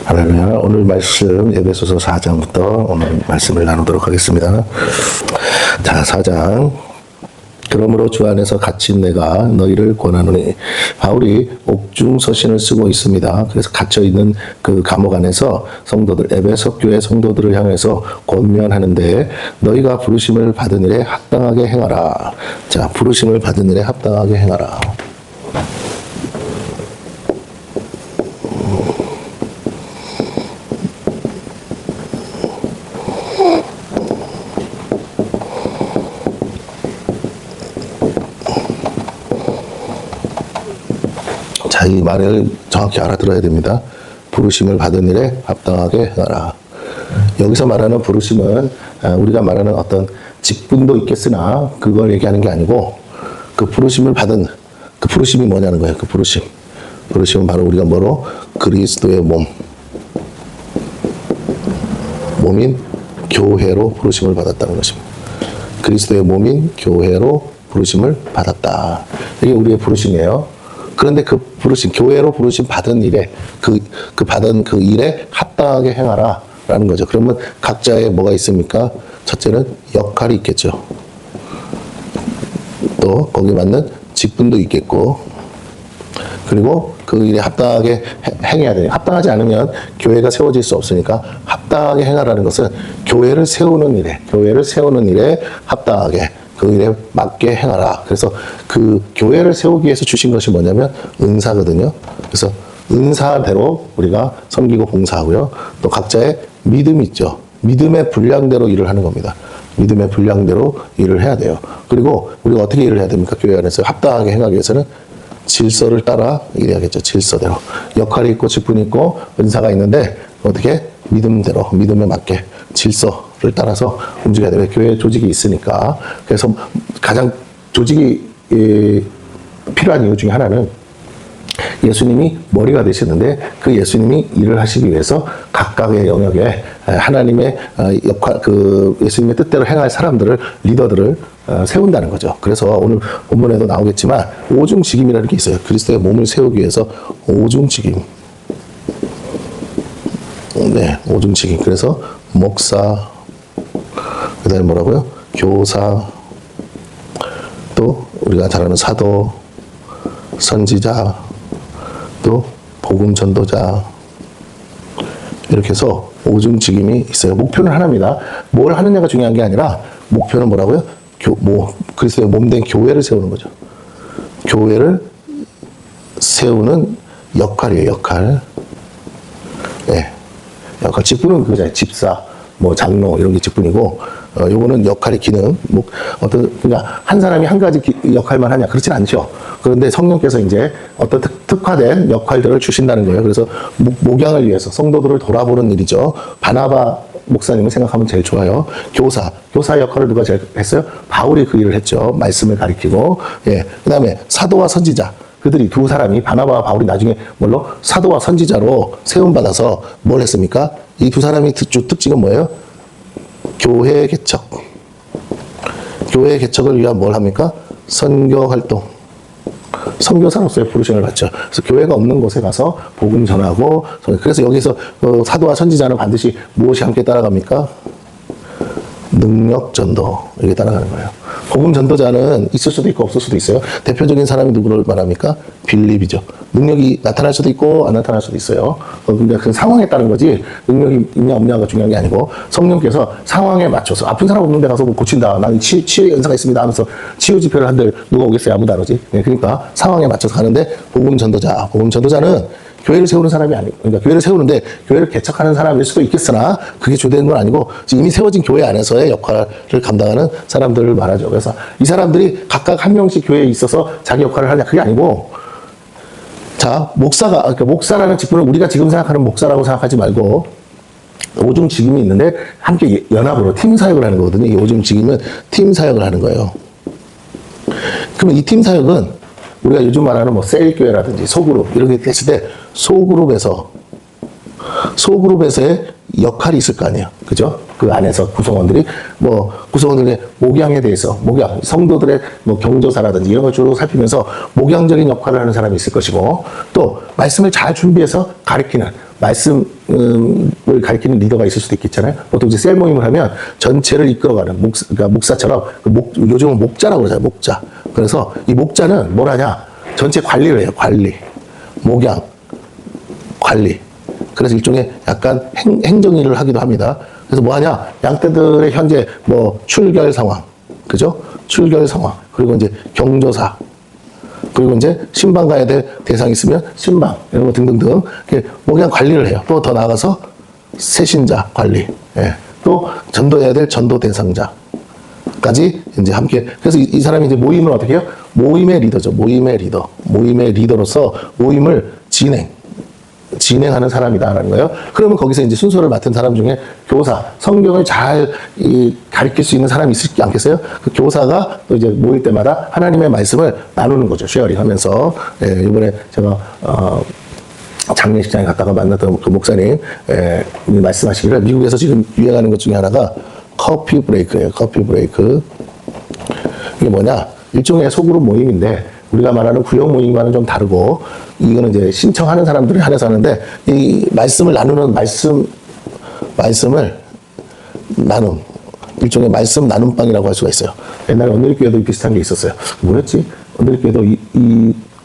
할렐루야. 오늘 말씀 에베소서 4장부터 오늘 말씀을 나누도록 하겠습니다. 자, 4장. 그러므로 주 안에서 갇힌 내가 너희를 권하노니. 바울이 옥중 서신을 쓰고 있습니다. 그래서 갇혀있는 그 감옥 안에서 성도들, 에베소 교회 성도들을 향해서 권면하는데, 너희가 부르심을 받은 일에 합당하게 행하라. 자, 부르심을 받은 일에 합당하게 행하라. 자, 이 말을 정확히 알아들어야 됩니다. 부르심을 받은 일에 합당하게 행하라. 여기서 말하는 부르심은 우리가 말하는 어떤 직분도 있겠으나 그걸 얘기하는 게 아니고, 그 부르심을 받은 그 부르심이 뭐냐는 거예요. 그 부르심. 부르심은 바로 우리가 뭐로? 그리스도의 몸인 교회로 부르심을 받았다는 것입니다. 그리스도의 몸인 교회로 부르심을 받았다. 이게 우리의 부르심이에요. 그런데 그 부르심, 교회로 부르심 받은 일에, 그 받은 그 일에 합당하게 행하라 라는 거죠. 그러면 각자의 뭐가 있습니까? 첫째는 역할이 있겠죠. 또 거기에 맞는 직분도 있겠고, 그리고 그 일에 합당하게 행해야 돼요. 합당하지 않으면 교회가 세워질 수 없으니까 합당하게 행하라는 것은 교회를 세우는 일에 합당하게, 그 일에 맞게 행하라. 그래서 그 교회를 세우기 위해서 주신 것이 뭐냐면 은사거든요. 그래서 은사대로 우리가 섬기고 봉사하고요. 또 각자의 믿음이 있죠. 믿음의 분량대로 일을 하는 겁니다. 믿음의 분량대로 일을 해야 돼요. 그리고 우리가 어떻게 일을 해야 됩니까? 교회 안에서 합당하게 행하기 위해서는 질서를 따라 일해야겠죠. 질서대로. 역할이 있고 직분이 있고 은사가 있는데 어떻게? 믿음대로, 믿음에 맞게 질서를 따라서 움직여야 돼요. 교회 조직이 있으니까. 그래서 가장 조직이 필요한 이유 중에 하나는 예수님이 머리가 되시는데, 그 예수님이 일을 하시기 위해서 각각의 영역에 하나님의 역할, 그 예수님의 뜻대로 행할 사람들을, 리더들을 세운다는 거죠. 그래서 오늘 본문에도 나오겠지만 오중직임이라는 게 있어요. 그리스도의 몸을 세우기 위해서 오중직임. 네, 오중직임. 그래서 목사, 그 다음에 뭐라고요? 교사, 또 우리가 잘 아는 사도, 선지자, 또 복음 전도자, 이렇게 해서 오중직임이 있어요. 목표는 하나입니다. 뭘 하느냐가 중요한 게 아니라 목표는 뭐라고요? 그리스도의 몸된 교회를 세우는 거죠. 교회를 세우는 역할이에요. 역할. 네. 역할. 직분은 그거잖아요. 집사, 장로, 이런 게 직분이고, 요거는 역할의 기능. 그러니까 한 사람이 한 가지 역할만 하냐? 그렇진 않죠. 그런데 성령께서 이제 어떤 특화된 역할들을 주신다는 거예요. 그래서 목양을 위해서 성도들을 돌아보는 일이죠. 바나바 목사님을 생각하면 제일 좋아요. 교사 역할을 누가 제일 했어요? 바울이 그 일을 했죠. 말씀을 가리키고. 예. 그 다음에 사도와 선지자. 그들이 두 사람이, 바나바와 바울이 나중에 뭘로? 사도와 선지자로 세움받아서 뭘 했습니까? 이 두 사람의 특징은 뭐예요? 교회 개척. 교회 개척을 위한 뭘 합니까? 선교 활동. 선교사로서의 부르심을 받죠. 그래서 교회가 없는 곳에 가서 복음 전하고, 그래서 여기서 사도와 선지자는 반드시 무엇이 함께 따라갑니까? 능력 전도. 이게 따라가는 거예요. 복음 전도자는 있을 수도 있고 없을 수도 있어요. 대표적인 사람이 누구를 말합니까? 빌립이죠. 능력이 나타날 수도 있고 안 나타날 수도 있어요. 근데 그 상황에 따른 거지, 능력이 있냐 없냐가 중요한 게 아니고, 성령께서 상황에 맞춰서, 아픈 사람 없는 데 가서 고친다, 나는 치유의 연사가 있습니다 하면서 치유 집회를 한들 누가 오겠어요? 아무도 안 오지. 네, 그러니까 상황에 맞춰서 가는데, 복음 전도자는 교회를 세우는 사람이 아니고, 그러니까 교회를 세우는데 교회를 개척하는 사람일 수도 있겠으나 그게 주된 건 아니고, 이미 세워진 교회 안에서의 역할을 감당하는 사람들을 말하죠. 그래서 이 사람들이 각각 한 명씩 교회에 있어서 자기 역할을 하냐, 그게 아니고, 자, 그러니까 목사라는 직분을 우리가 지금 생각하는 목사라고 생각하지 말고, 오중직임이 있는데 함께 연합으로 팀 사역을 하는 거거든요. 이 오중직임은 팀 사역을 하는 거예요. 그러면 이 팀 사역은 우리가 요즘 말하는 셀교회라든지 소그룹 이런 게 됐을 때 소그룹에서의 역할이 있을 거 아니에요. 그죠? 그 안에서 구성원들의 목양에 대해서, 성도들의 경조사라든지 이런 걸 주로 살피면서 목양적인 역할을 하는 사람이 있을 것이고, 또 말씀을 잘 준비해서 가르치는, 말씀을 가리키는 리더가 있을 수도 있겠잖아요. 보통 이제 셀 모임을 하면 전체를 이끌어가는 그러니까 목사처럼 요즘은 목자라고 그러잖아요. 목자. 그래서 이 목자는 뭘 하냐? 전체 관리를 해요. 관리, 목양, 관리. 그래서 일종의 약간 행정 일을 하기도 합니다. 그래서 뭐 하냐? 양떼들의 현재 뭐 출결 상황, 그죠? 출결 상황. 그리고 이제 경조사. 그리고 이제 신방 가야 될 대상이 있으면 신방 이런 거 등등등 뭐 그냥 관리를 해요. 또 더 나아가서 세신자 관리, 예. 또 전도해야 될 전도 대상자까지 이제 함께. 그래서 이 사람이 이제 모임을 어떻게 해요? 모임의 리더죠. 모임의 리더, 모임의 리더로서 모임을 진행하는 사람이다라는 거예요. 그러면 거기서 이제 순서를 맡은 사람 중에 교사, 성경을 잘 가르칠 수 있는 사람이 있지 않겠어요? 그 교사가 또 이제 모일 때마다 하나님의 말씀을 나누는 거죠. 쉐어링 하면서. 예, 이번에 제가, 장례식장에 갔다가 만났던 그 목사님, 말씀하시기를 미국에서 지금 유행하는 것 중에 하나가 커피 브레이크예요. 커피 브레이크. 이게 뭐냐? 일종의 소그룹 모임인데, 우리가 말하는 구역 모임과는 좀 다르고, 이거는 이제 신청하는 사람들이 한해서 하는데, 이 말씀을 나누는 말씀을 나눔. 일종의 말씀 나눔방이라고 할 수가 있어요. 옛날에 언더리교회도 비슷한 게 있었어요. 뭐였지? 언더리교회도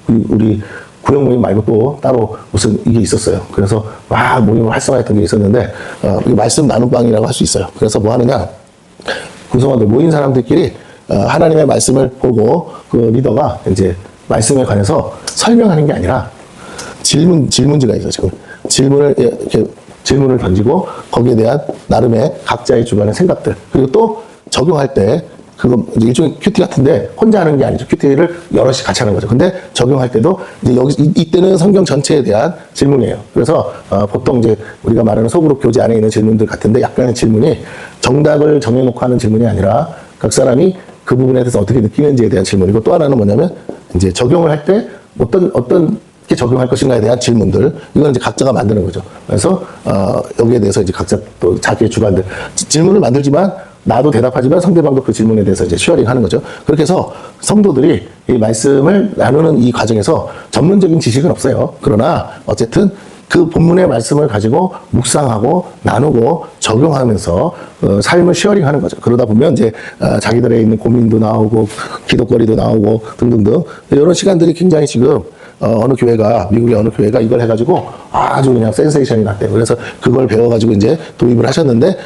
우리 구역 모임 말고 또 따로 무슨 이게 있었어요. 그래서 막 모임을 활성화했던 게 있었는데, 이 말씀 나눔방이라고 할 수 있어요. 그래서 뭐 하느냐? 구성원들, 모인 사람들끼리 하나님의 말씀을 보고 그 리더가 이제 말씀에 관해서 설명하는 게 아니라 질문지가 있어요. 지금 질문을 던지고 거기에 대한 나름의 각자의 주관의 생각들, 그리고 또 적용할 때 그거 일종의 큐티 같은데 혼자 하는 게 아니죠. 큐티를 여럿이 같이 하는 거죠. 근데 적용할 때도 이제 이때는 성경 전체에 대한 질문이에요. 그래서 보통 이제 우리가 말하는 소그룹 교제 안에 있는 질문들 같은데 약간의 질문이 정답을 정해놓고 하는 질문이 아니라 각 사람이 그 부분에 대해서 어떻게 느끼는지에 대한 질문이고, 또 하나는 뭐냐면 이제 적용을 할 때 어떻게 적용할 것인가에 대한 질문들, 이건 이제 각자가 만드는 거죠. 그래서 여기에 대해서 이제 각자 또 자기의 주관들 질문을 만들지만 나도 대답하지만 상대방도 그 질문에 대해서 이제 쉐어링 하는 거죠. 그렇게 해서 성도들이 이 말씀을 나누는 이 과정에서 전문적인 지식은 없어요. 그러나 어쨌든 그 본문의 말씀을 가지고 묵상하고 나누고 적용하면서 삶을 쉐어링하는 거죠. 그러다 보면 이제 자기들의 있는 고민도 나오고 기도거리도 나오고 등등등 이런 시간들이 굉장히 지금 미국의 어느 교회가 이걸 해가지고 아주 그냥 센세이션이 났대요. 그래서 그걸 배워가지고 이제 도입을 하셨는데,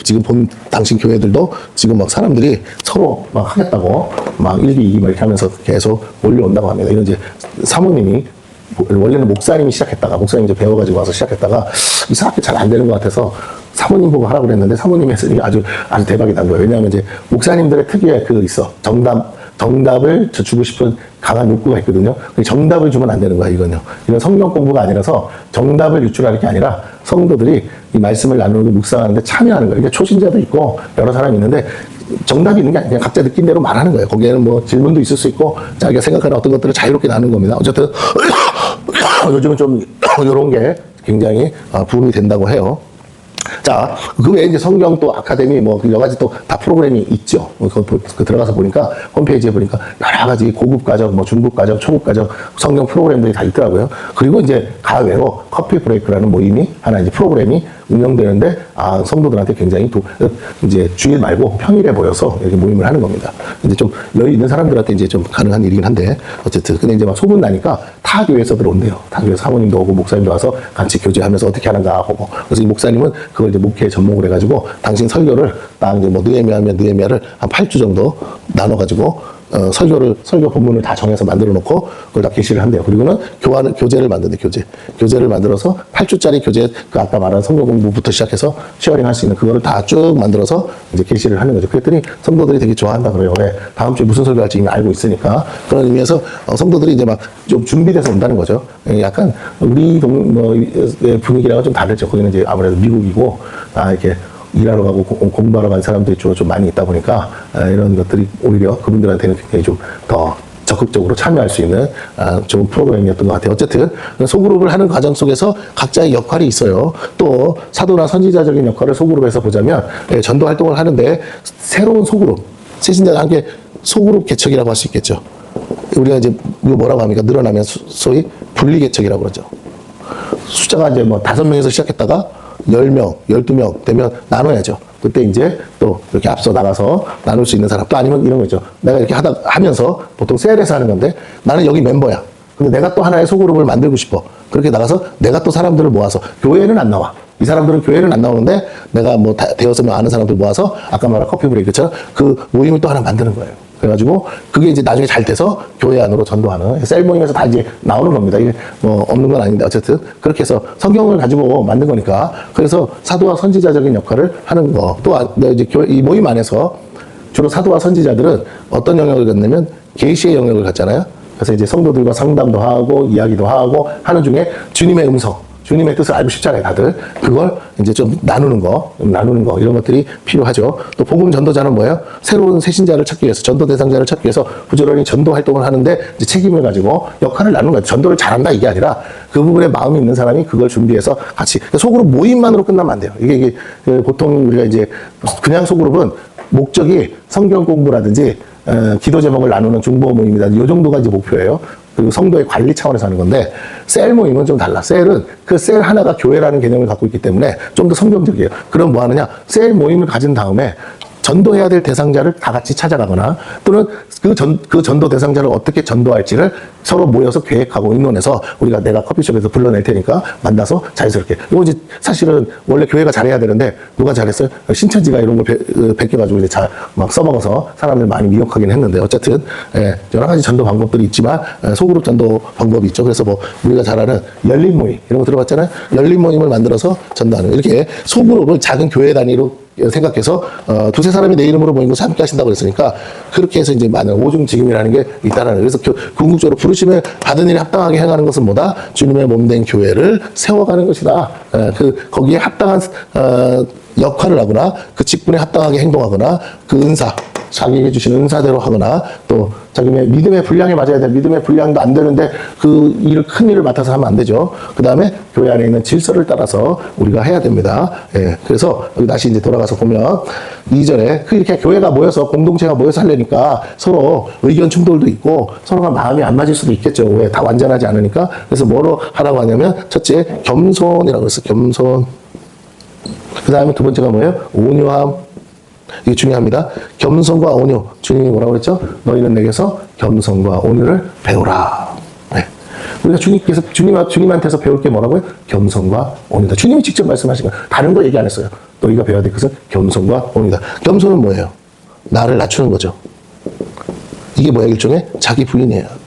지금 본 당신 교회들도 지금 막 사람들이 서로 막 하겠다고 막 1기, 2기 막 이렇게 하면서 계속 몰려온다고 합니다. 이런 이제 사모님이 원래는 목사님이 이제 배워가지고 와서 시작했다가 이상하게 잘 안 되는 것 같아서 사모님 보고 하라고 그랬는데 사모님이 했으니 아주 대박이 난 거예요. 왜냐하면 이제 목사님들의 특유의 정답을 주고 싶은 강한 욕구가 있거든요. 정답을 주면 안 되는 거야, 이건요. 이건 성경 공부가 아니라서 정답을 유출하는 게 아니라 성도들이 이 말씀을 나누고 묵상하는데 참여하는 거예요. 그러니까 초신자도 있고 여러 사람이 있는데 정답이 있는 게 아니라 그냥 각자 느낀 대로 말하는 거예요. 거기에는 뭐 질문도 있을 수 있고 자기가 생각하는 어떤 것들을 자유롭게 나누는 겁니다. 어쨌든 요즘은 좀 이런 게 굉장히 부흥이 된다고 해요. 자, 그 외에 이제 성경 또 아카데미 뭐 여러 가지 또 다 프로그램이 있죠. 그 들어가서 보니까 홈페이지에 보니까 여러 가지 고급 과정, 뭐 중급 과정, 초급 과정 성경 프로그램들이 다 있더라고요. 그리고 이제 가외로 커피 브레이크라는 모임이 하나 이제 프로그램이 운영되는데 성도들한테 굉장히 이제 주일 말고 평일에 모여서 이렇게 모임을 하는 겁니다. 이제 좀 여유 있는 사람들한테 이제 좀 가능한 일이긴 한데 어쨌든 근데 이제 막 소문 나니까 타 교회에서들 온대요. 타 교회 사모님도 오고 목사님도 와서 같이 교제하면서 어떻게 하는가 보고. 그래서 이 목사님은 그걸 이제 목회에 접목을 해가지고 당신 설교를 딱 이제 뭐 느헤미야면 느헤미야를 한 8주 정도 나눠가지고 설교 본문을 다 정해서 만들어 놓고 그걸 다 게시를 한대요. 그리고는 교재를 만든대, 교재를 만들어서 8주짜리 교재, 그 아까 말한 성경 공부부터 시작해서 쉐어링 할 수 있는 그거를 다 쭉 만들어서 이제 게시를 하는 거죠. 그랬더니 성도들이 되게 좋아한다 그래요. 왜? 다음 주에 무슨 설교할지 이미 알고 있으니까. 그런 의미에서 성도들이 이제 막 좀 준비돼서 온다는 거죠. 약간 우리 분위기랑은 좀 다르죠. 거기는 이제 아무래도 미국이고, 이렇게 일하러 가고 공부하러 간 사람들이 주로 좀 많이 있다 보니까 이런 것들이 오히려 그분들한테는 굉장히 좀 더 적극적으로 참여할 수 있는 좋은 프로그램이었던 것 같아요. 어쨌든 소그룹을 하는 과정 속에서 각자의 역할이 있어요. 또 사도나 선지자적인 역할을 소그룹에서 보자면 전도 활동을 하는데 새로운 소그룹, 세신자가 함께 소그룹 개척이라고 할 수 있겠죠. 우리가 이제 이거 뭐라고 합니까? 늘어나면 소위 분리 개척이라고 그러죠. 숫자가 이제 뭐 5명에서 시작했다가 10명, 12명 되면 나눠야죠. 그때 이제 또 이렇게 앞서 나가서 나눌 수 있는 사람, 또 아니면 이런 거 있죠. 내가 이렇게 하면서 보통 셀에서 하는 건데 나는 여기 멤버야. 근데 내가 또 하나의 소그룹을 만들고 싶어. 그렇게 나가서 내가 또 사람들을 모아서 교회는 안 나와. 이 사람들은 교회는 안 나오는데 내가 뭐 대여섯 명 아는 사람들 모아서 아까 말한 커피 브레이크처럼 그 모임을 또 하나 만드는 거예요. 그래가지고 그게 이제 나중에 잘 돼서 교회 안으로 전도하는 셀 모임에서 다 이제 나오는 겁니다. 이게 뭐 없는 건 아닌데 어쨌든 그렇게 해서 성경을 가지고 만든 거니까 그래서 사도와 선지자적인 역할을 하는 거. 또 이제 이 모임 안에서 주로 사도와 선지자들은 어떤 영역을 갖냐면 계시의 영역을 갖잖아요. 그래서 이제 성도들과 상담도 하고 이야기도 하고 하는 중에 주님의 음성, 주님의 뜻을 알고 싶잖아요, 다들. 그걸 이제 좀 나누는 거, 이런 것들이 필요하죠. 또 복음 전도자는 뭐예요? 새로운 새신자를 찾기 위해서, 전도 대상자를 찾기 위해서 부지런히 전도 활동을 하는데 이제 책임을 가지고 역할을 나누는 거예요. 전도를 잘한다 이게 아니라 그 부분에 마음이 있는 사람이 그걸 준비해서 같이. 소그룹 모임만으로 끝나면 안 돼요. 이게 보통 우리가 이제 그냥 소그룹은 목적이 성경 공부라든지 기도 제목을 나누는 중보 모임이다. 이 정도가 이제 목표예요. 그리고 성도의 관리 차원에서 하는 건데 셀 모임은 좀 달라. 셀은 그 셀 하나가 교회라는 개념을 갖고 있기 때문에 좀 더 성경적이에요. 그럼 뭐 하느냐? 셀 모임을 가진 다음에 전도해야 될 대상자를 다 같이 찾아가거나 또는 그 전도 대상자를 어떻게 전도할지를 서로 모여서 계획하고 의논해서 내가 커피숍에서 불러낼 테니까 만나서 자연스럽게. 이거 이제 사실은 원래 교회가 잘해야 되는데 누가 잘했어요? 신천지가 이런 거 베껴가지고 이제 막 써먹어서 사람들 많이 미혹하긴 했는데 어쨌든 여러 가지 전도 방법들이 있지만 소그룹 전도 방법이 있죠. 그래서 뭐 우리가 잘 아는 열린 모임 이런 거 들어봤잖아요. 열린 모임을 만들어서 전도하는 이렇게 소그룹을 작은 교회 단위로 생각해서 두세 사람이 내 이름으로 모인 것을 함께 하신다고 그랬으니까 그렇게 해서 이제 많은 오중직임이라는 게 있다라는. 그래서 궁극적으로 부르심을 받은 일에 합당하게 행하는 것은 뭐다? 주님의 몸된 교회를 세워가는 것이다. 거기에 합당한 역할을 하거나 그 직분에 합당하게 행동하거나 그 은사 자기에게 주신 은사대로 하거나 또 자기의 믿음의 분량에 맞아야 돼. 믿음의 분량도 안 되는데 큰 일을 맡아서 하면 안 되죠. 그 다음에 교회 안에 있는 질서를 따라서 우리가 해야 됩니다. 그래서 다시 이제 돌아가서 보면 2절에 이렇게 교회가 모여서 공동체가 모여서 하려니까 서로 의견 충돌도 있고 서로가 마음이 안 맞을 수도 있겠죠. 왜? 다 완전하지 않으니까. 그래서 뭐로 하라고 하냐면 첫째 겸손이라고 했어. 겸손. 그 다음에 두 번째가 뭐예요? 온유함. 이게 중요합니다. 겸손과 온유. 주님이 뭐라고 그랬죠? 너희는 내게서 겸손과 온유를 배우라. 네. 우리가 주님한테서 배울 게 뭐라고요? 겸손과 온유다. 주님이 직접 말씀하신 거예요. 다른 거 얘기 안 했어요. 너희가 배워야 될 것은 겸손과 온유다. 겸손은 뭐예요? 나를 낮추는 거죠. 이게 뭐야? 일종의 자기 부인이에요.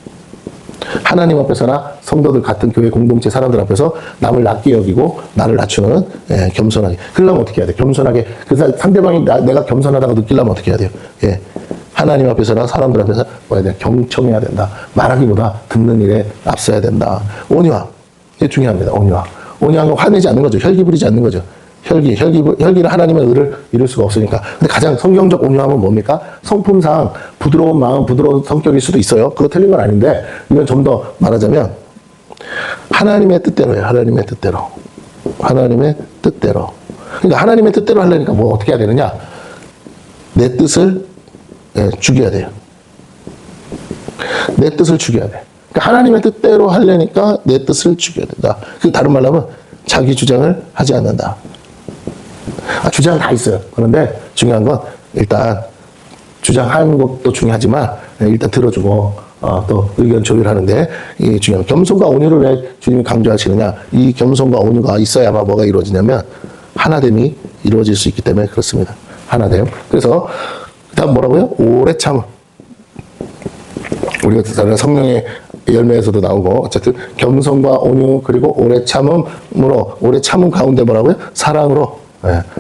하나님 앞에서나 성도들 같은 교회 공동체 사람들 앞에서 남을 낮게 여기고 나를 낮추는 겸손하게. 그러려면 어떻게 해야 돼? 겸손하게. 그래서 상대방이 내가 겸손하다고 느끼려면 어떻게 해야 돼요? 하나님 앞에서나 사람들 앞에서 뭐야 돼? 경청해야 된다. 말하기보다 듣는 일에 앞서야 된다. 온유함. 이게 중요합니다. 온유함. 온유한 건 화내지 않는 거죠. 혈기 부리지 않는 거죠. 혈기는 하나님의 의를 이룰 수가 없으니까. 근데 가장 성경적 온유함은 뭡니까? 성품상 부드러운 마음, 부드러운 성격일 수도 있어요. 그거 틀린 건 아닌데, 이건 좀 더 말하자면, 하나님의 뜻대로예요. 하나님의 뜻대로. 하나님의 뜻대로. 그러니까 하나님의 뜻대로 하려니까 뭐 어떻게 해야 되느냐? 내 뜻을 죽여야 돼요. 내 뜻을 죽여야 돼. 그러니까 하나님의 뜻대로 하려니까 내 뜻을 죽여야 된다. 그 다른 말로 하면 자기 주장을 하지 않는다. 주장 다 있어요. 그런데 중요한 건 일단 주장하는 것도 중요하지만 일단 들어주고 또 의견 조율하는데 이 중요한 겸손과 온유를 왜 주님이 강조하시느냐. 이 겸손과 온유가 있어야만 뭐가 이루어지냐면 하나됨이 이루어질 수 있기 때문에 그렇습니다. 하나됨. 그래서 그다음 뭐라고요? 오래 참음. 우리가 다른 성령의 열매에서도 나오고 어쨌든 겸손과 온유 그리고 오래 참음으로 오래 참음 가운데 뭐라고요? 사랑으로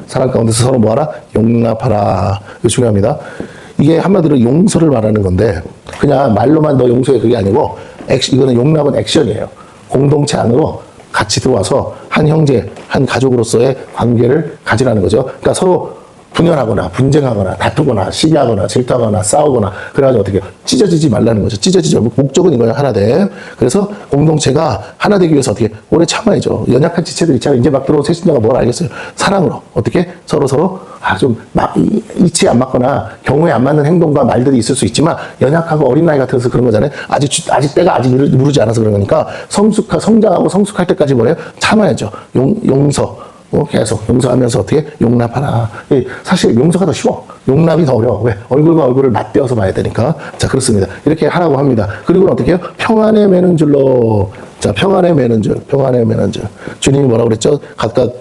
사랑 가운데서 서로 뭐하라? 용납하라. 이거 중요합니다. 이게 한마디로 용서를 말하는 건데 그냥 말로만 너 용서해 그게 아니고 이거는 용납은 액션이에요. 공동체 안으로 같이 들어와서 한 형제, 한 가족으로서의 관계를 가지라는 거죠. 그러니까 서로 분열하거나 분쟁하거나 다투거나 시기하거나 질투하거나 싸우거나 그래가지고 어떻게 찢어지지 말라는 거죠. 찢어지지 말고 목적은 이거예요. 하나됨. 그래서 공동체가 하나 되기 위해서 어떻게 오래 참아야죠. 연약한 지체들 있잖아요. 이제 막 들어온 새 신자가 뭘 알겠어요. 사랑으로 어떻게 서로 좀 이치에 안 맞거나 경우에 안 맞는 행동과 말들이 있을 수 있지만 연약하고 어린아이 같아서 그런 거잖아요. 아직 때가 아직 무르지 않아서 그런 거니까 성장하고 성숙할 때까지 뭐래요? 참아야죠. 용서. 계속 용서하면서 어떻게 용납하라. 사실 용서가 더 쉬워. 용납이 더 어려워. 왜? 얼굴과 얼굴을 맞대어서 봐야 되니까. 자, 그렇습니다. 이렇게 하라고 합니다. 그리고 어떻게 해요? 평안에 매는 줄로. 자, 평안에 매는 줄. 주님이 뭐라고 그랬죠? 각각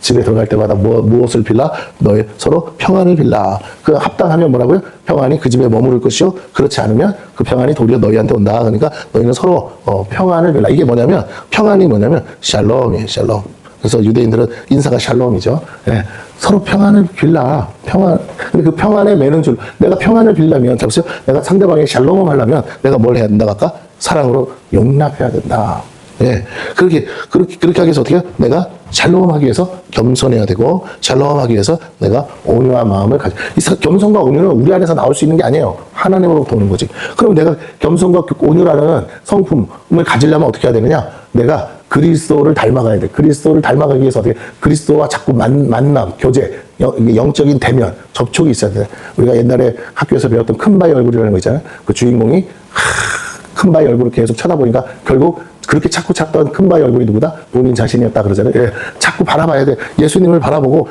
집에 들어갈 때마다 무엇을 빌라? 너희 서로 평안을 빌라. 그 합당하면 뭐라고요? 평안이 그 집에 머무를 것이요. 그렇지 않으면 그 평안이 도리어 너희한테 온다. 그러니까 너희는 서로 평안을 빌라. 이게 뭐냐면 평안이 뭐냐면 샬롬이에요. 샬롬. 그래서 유대인들은 인사가 샬롬이죠. 예, 서로 평안을 빌라. 근데 그 평안에 매는 줄. 내가 평안을 빌려면, 잡으세요. 내가 상대방에게 샬롬을 하려면 내가 뭘 해야 된다? 아까 사랑으로 용납해야 된다. 예, 그렇게 하기 위해서 어떻게 해요? 내가 샬롬하기 위해서 겸손해야 되고, 샬롬하기 위해서 내가 온유한 마음을 이 겸손과 온유는 우리 안에서 나올 수 있는 게 아니에요. 하나님으로부터 오는 거지. 그럼 내가 겸손과 온유라는 성품을 가지려면 어떻게 해야 되느냐? 내가 그리스도를 닮아가야 돼. 그리스도를 닮아가기 위해서 어떻게 그리스도와 자꾸 만남, 교제, 영적인 대면, 접촉이 있어야 돼. 우리가 옛날에 학교에서 배웠던 큰바위 얼굴이라는 거 있잖아요. 그 주인공이 큰바위 얼굴을 계속 쳐다보니까 결국 그렇게 자꾸 찾던 큰바위 얼굴이 누구다? 본인 자신이었다 그러잖아요. 예, 자꾸 바라봐야 돼. 예수님을 바라보고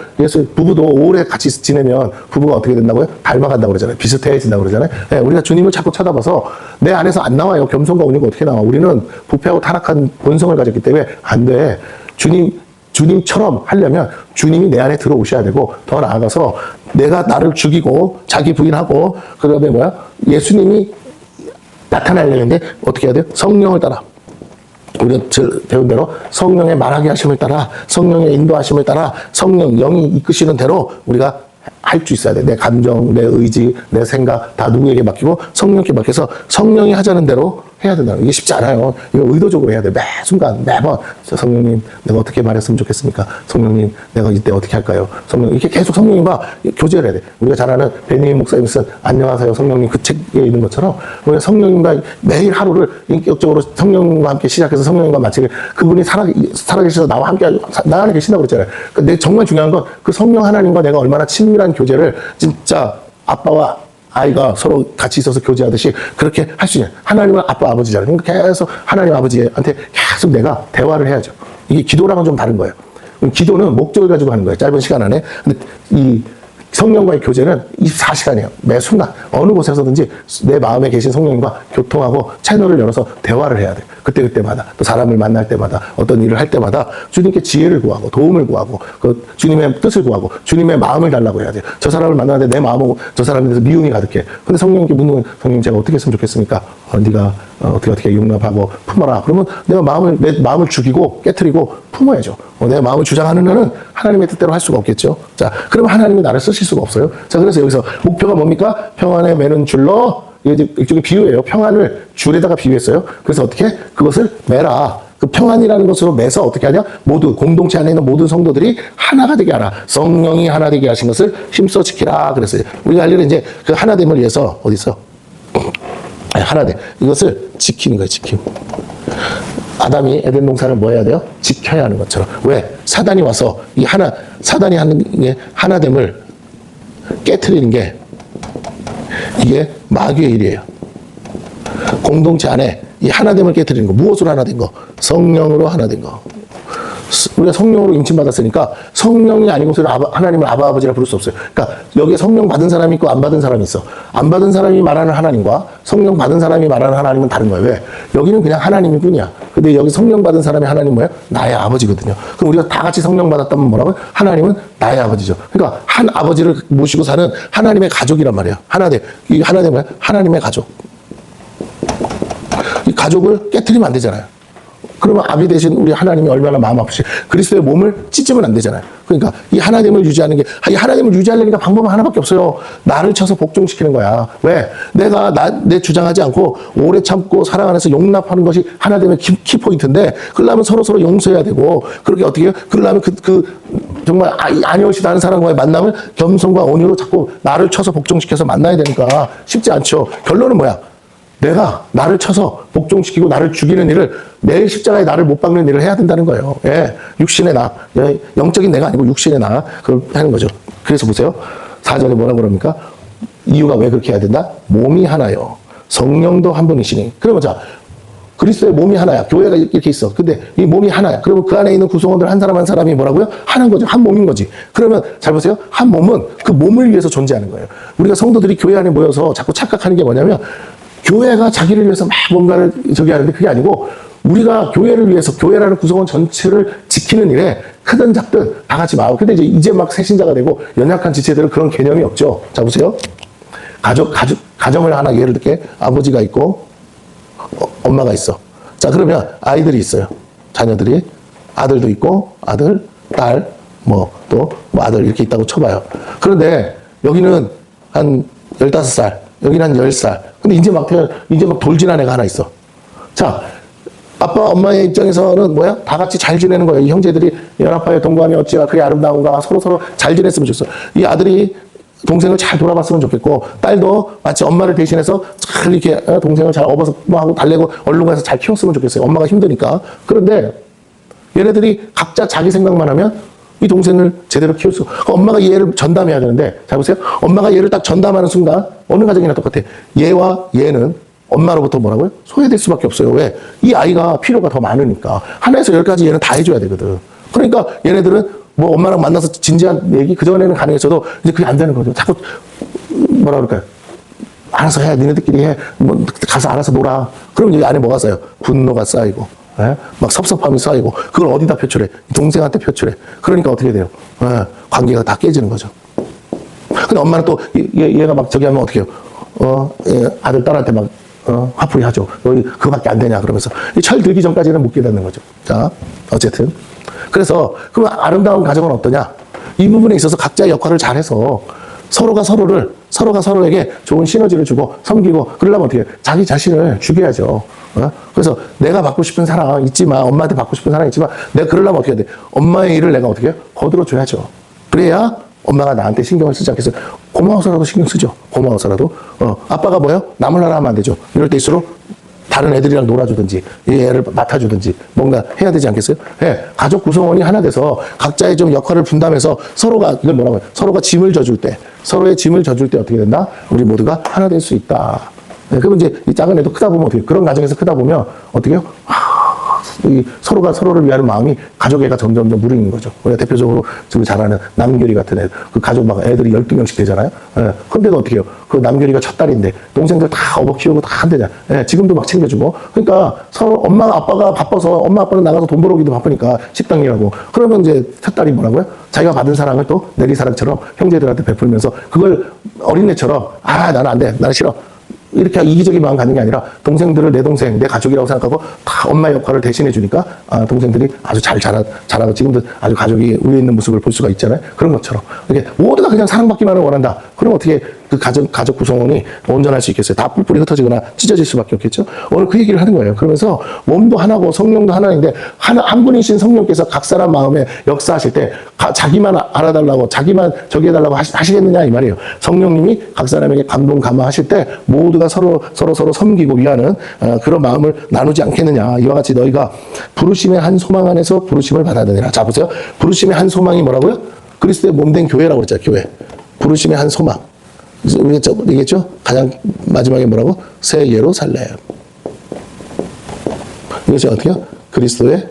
부부도 오래 같이 지내면 부부가 어떻게 된다고요? 닮아간다고 그러잖아요. 비슷해진다고 그러잖아요. 예, 우리가 주님을 자꾸 쳐다봐서 내 안에서 안 나와요. 겸손과 온유가 어떻게 나와? 우리는 부패하고 타락한 본성을 가졌기 때문에 안 돼. 주님처럼 하려면 주님이 내 안에 들어오셔야 되고, 더 나아가서 내가 나를 죽이고 자기 부인하고 그다음에 예수님이 나타나려는데 어떻게 해야 돼요? 성령을 따라. 우리가 배운 대로 성령의 말하게 하심을 따라, 성령의 인도하심을 따라, 성령, 영이 이끄시는 대로 우리가 할 수 있어야 돼. 내 감정, 내 의지, 내 생각 다 누구에게 맡기고 성령께 맡겨서 성령이 하자는 대로 해야 된다. 이게 쉽지 않아요. 이거 의도적으로 해야 돼. 매 순간, 매번. 성령님, 내가 어떻게 말했으면 좋겠습니까? 성령님, 내가 이때 어떻게 할까요? 성령님, 이렇게 계속 성령님과 교제를 해야 돼. 우리가 잘 아는 베니민 목사님 쓴 안녕하세요 성령님 그 책에 있는 것처럼 우리가 성령님과 매일 하루를 인격적으로 성령님과 함께 시작해서 성령님과 마치게 그분이 살아계셔서 나와 함께 나 안에 계신다고 그랬잖아요. 근데 정말 중요한 건 그 성령 하나님과 내가 얼마나 친밀한 교제를 진짜 아빠와 아이가 서로 같이 있어서 교제하듯이 그렇게 할 수 있냐. 하나님은 아빠, 아버지잖아요. 그러니까 계속 하나님 아버지한테 계속 내가 대화를 해야죠. 이게 기도랑은 좀 다른 거예요. 기도는 목적을 가지고 하는 거예요. 짧은 시간 안에. 근데 이 성령과의 교제는 24시간이에요. 매 순간 어느 곳에서든지 내 마음에 계신 성령님과 교통하고 채널을 열어서 대화를 해야 돼요. 그때마다 또 사람을 만날 때마다 어떤 일을 할 때마다 주님께 지혜를 구하고 도움을 구하고 그 주님의 뜻을 구하고 주님의 마음을 달라고 해야 돼요. 저 사람을 만나는데 내 마음은 저 사람에 대해서 미움이 가득해. 근데 성령님께 묻는 성령님 제가 어떻게 했으면 좋겠습니까? 네가 어떻게 용납하고 품어라. 그러면 내가 내 마음을 죽이고 깨트리고 품어야죠. 내 마음을 주장하는 한은 하나님의 뜻대로 할 수가 없겠죠. 자, 그러면 하나님이 나를 쓰실 수가 없어요. 자, 그래서 여기서 목표가 뭡니까? 평안에 매는 줄로, 이게 일종의 비유예요. 평안을 줄에다가 비유했어요. 그래서 어떻게? 그것을 매라. 그 평안이라는 것으로 매서 어떻게 하냐? 모두 공동체 안에 있는 모든 성도들이 하나가 되게 하라. 성령이 하나 되게 하신 것을 힘써 지키라. 그랬어요. 우리가 할 일은 이제 그 하나됨을 위해서 어디 있어? 하나됨. 이것을 지키는 거예요. 지키고. 아담이 에덴 동산을 뭐 해야 돼요? 지켜야 하는 것처럼. 왜? 사단이 와서 사단이 하는 게 하나됨을 깨트리는 게 이게 마귀의 일이에요. 공동체 안에 이 하나됨을 깨트리는 거. 무엇으로 하나 된 거? 성령으로 하나 된 거. 우리가 성령으로 임침받았으니까 성령이 아니고서는 하나님을 아버지라 부를 수 없어요. 그러니까 여기에 성령 받은 사람이 있고 안 받은 사람이 있어. 안 받은 사람이 말하는 하나님과 성령 받은 사람이 말하는 하나님은 다른 거예요. 왜? 여기는 그냥 하나님일 뿐이야. 근데 여기 성령 받은 사람이 하나님 뭐예요? 나의 아버지거든요. 그럼 우리가 다 같이 성령 받았다면 뭐라고요? 하나님은 나의 아버지죠. 그러니까 한 아버지를 모시고 사는 하나님의 가족이란 말이에요. 이 하나님 뭐예요? 하나님의 가족. 이 가족을 깨트리면 안 되잖아요. 그러면 아비 대신 우리 하나님이 얼마나 마음 아프시 그리스도의 몸을 찢으면 안 되잖아요. 그러니까 이 하나님을 유지하는 게, 이 하나님을 유지하려니까 방법은 하나밖에 없어요. 나를 쳐서 복종시키는 거야. 왜? 내가 내 주장하지 않고 오래 참고 사랑 안에서 용납하는 것이 하나됨의 키포인트인데, 그러려면 서로 용서해야 되고, 그렇게 어떻게 해요? 그러려면 정말 아니오시다는 사람과의 만남을 겸손과 온유로 자꾸 나를 쳐서 복종시켜서 만나야 되니까 쉽지 않죠. 결론은 뭐야? 내가 나를 쳐서 복종시키고 나를 죽이는 일을, 내일 십자가에 나를 못 박는 일을 해야 된다는 거예요. 예, 육신의 나, 영적인 내가 아니고 육신의 나, 그걸 하는 거죠. 그래서 보세요. 4절에 뭐라고 그럽니까? 이유가 왜 그렇게 해야 된다? 몸이 하나요. 성령도 한 분이시니. 그러면 자, 그리스도의 몸이 하나야. 교회가 이렇게 있어. 근데 이 몸이 하나야. 그러면 그 안에 있는 구성원들 한 사람 한 사람이 뭐라고요? 하나인 거죠. 한 몸인 거지. 그러면 잘 보세요. 한 몸은 그 몸을 위해서 존재하는 거예요. 우리가 성도들이 교회 안에 모여서 자꾸 착각하는 게 뭐냐면, 교회가 자기를 위해서 막 뭔가를 저기 하는데 그게 아니고, 우리가 교회를 위해서 교회라는 구성원 전체를 지키는 일에 크든 작든 다 같이 마음. 근데 이제 막 새신자가 되고 연약한 지체들은 그런 개념이 없죠. 자, 보세요. 가정을 하나 예를 들게 아버지가 있고, 엄마가 있어. 자, 그러면 아이들이 있어요. 자녀들이. 아들도 있고, 아들, 딸, 또 아들 이렇게 있다고 쳐봐요. 그런데 여기는 한 15살, 여기는 한 10살. 근데 이제 막 돌진한 애가 하나 있어. 자, 아빠, 엄마의 입장에서는 뭐야? 다 같이 잘 지내는 거예요. 이 형제들이 연합하여 동거하며 어찌가 그리 아름다운가 서로 잘 지냈으면 좋겠어. 이 아들이 동생을 잘 돌아봤으면 좋겠고, 딸도 마치 엄마를 대신해서 잘 이렇게 동생을 잘 업어서 하고 달래고 얼른 가서 잘 키웠으면 좋겠어요. 엄마가 힘드니까. 그런데 얘네들이 각자 자기 생각만 하면 이 동생을 제대로 키울 수, 엄마가 얘를 전담해야 되는데, 잘 보세요. 엄마가 얘를 딱 전담하는 순간 어느 가정이나 똑같아. 얘와 얘는 엄마로부터 뭐라고요? 소외될 수밖에 없어요. 왜? 이 아이가 필요가 더 많으니까. 하나에서 10가지 얘는 다 해줘야 되거든. 그러니까 얘네들은 엄마랑 만나서 진지한 얘기 그전에는 가능했어도 이제 그게 안 되는 거죠. 자꾸 뭐라 그럴까요? 알아서 해. 니네들끼리 해. 가서 알아서 놀아. 그러면 여기 안에 뭐가 쌓여? 분노가 쌓이고, 막 섭섭함이 쌓이고, 그걸 어디다 표출해? 동생한테 표출해. 그러니까 어떻게 돼요? 관계가 다 깨지는 거죠. 근데 엄마는 또 얘가 막 저기 하면 어떻게 해요? 아들 딸한테 막 화풀이 하죠. 너희 그거밖에 안 되냐 그러면서 철 들기 전까지는 못 깨닫는 거죠. 자, 어쨌든 그래서 그럼 아름다운 가정은 어떠냐? 이 부분에 있어서 각자의 역할을 잘해서 서로가 서로에게 좋은 시너지를 주고 섬기고, 그러려면 어떻게 해요? 자기 자신을 죽여야죠. 그래서 내가 받고 싶은 사랑 있지만, 엄마한테 받고 싶은 사랑 있지만, 내가 그러려면 어떻게 해야 돼? 엄마의 일을 내가 어떻게 해요? 거들어 줘야죠. 그래야 엄마가 나한테 신경을 쓰지 않겠어요. 고마워서라도 신경 쓰죠. 고마워서라도. 아빠가 뭐예요? 나몰라라 하면 안 되죠. 이럴 때일수록 다른 애들이랑 놀아주든지, 이 애를 맡아주든지, 뭔가 해야 되지 않겠어요? 예, 가족 구성원이 하나 돼서 각자의 좀 역할을 분담해서 서로가, 이걸 뭐라고 해요? 서로가 짐을 져줄 때, 서로의 짐을 져줄 때 어떻게 된다? 우리 모두가 하나 될 수 있다. 예, 그러면 이제 이 작은 애도 크다 보면 어떻게 해요? 그런 가정에서 크다 보면 어떻게 해요? 이 서로가 서로를 위하는 마음이 가족애가 점점점 무르익는 거죠. 우리가 대표적으로 지금 잘 아는 남결이 같은 애, 그 가족 막 애들이 12명씩 되잖아요. 예. 근데도 어떻게 해요? 그 남결이가 첫 딸인데 동생들 다 업어 키우고 다 한대잖아. 예. 지금도 막 챙겨주고. 그러니까 서로 엄마 아빠가 바빠서, 엄마 아빠는 나가서 돈 벌어오기도 바쁘니까 식당 일하고. 그러면 이제 첫 딸이 뭐라고요? 자기가 받은 사랑을 또 내리사랑처럼 형제들한테 베풀면서 그걸 어린애처럼, 나는 안 돼. 나는 싫어. 이렇게 이기적인 마음 갖는 게 아니라 동생들을 내 동생, 내 가족이라고 생각하고 다 엄마의 역할을 대신해 주니까 동생들이 아주 잘 자라고 지금도 아주 가족이 위에 있는 모습을 볼 수가 있잖아요. 그런 것처럼 이게 모두가 그냥 사랑받기만을 원한다. 그럼 어떻게 그 가족 구성원이 온전할 수 있겠어요? 다 뿔뿔이 흩어지거나 찢어질 수밖에 없겠죠. 오늘 그 얘기를 하는 거예요. 그러면서 몸도 하나고 성령도 하나인데 한 분이신 성령께서 각 사람 마음에 역사하실 때 자기만 알아달라고, 자기만 저기 해달라고 하시겠느냐 이 말이에요. 성령님이 각 사람에게 감동 감화하실 때 모두가 서로 섬기고 위하는 그런 마음을 나누지 않겠느냐. 이와 같이 너희가 부르심의 한 소망 안에서 부르심을 받아들이라. 자, 보세요. 부르심의 한 소망이 뭐라고요? 그리스도의 몸된 교회라고 그랬잖아요. 교회. 부르심의 한 소망. 우리가 얘기했죠? 가장 마지막에 뭐라고? 새 예루살렘. 이것이 어떻게 해요? 그리스도의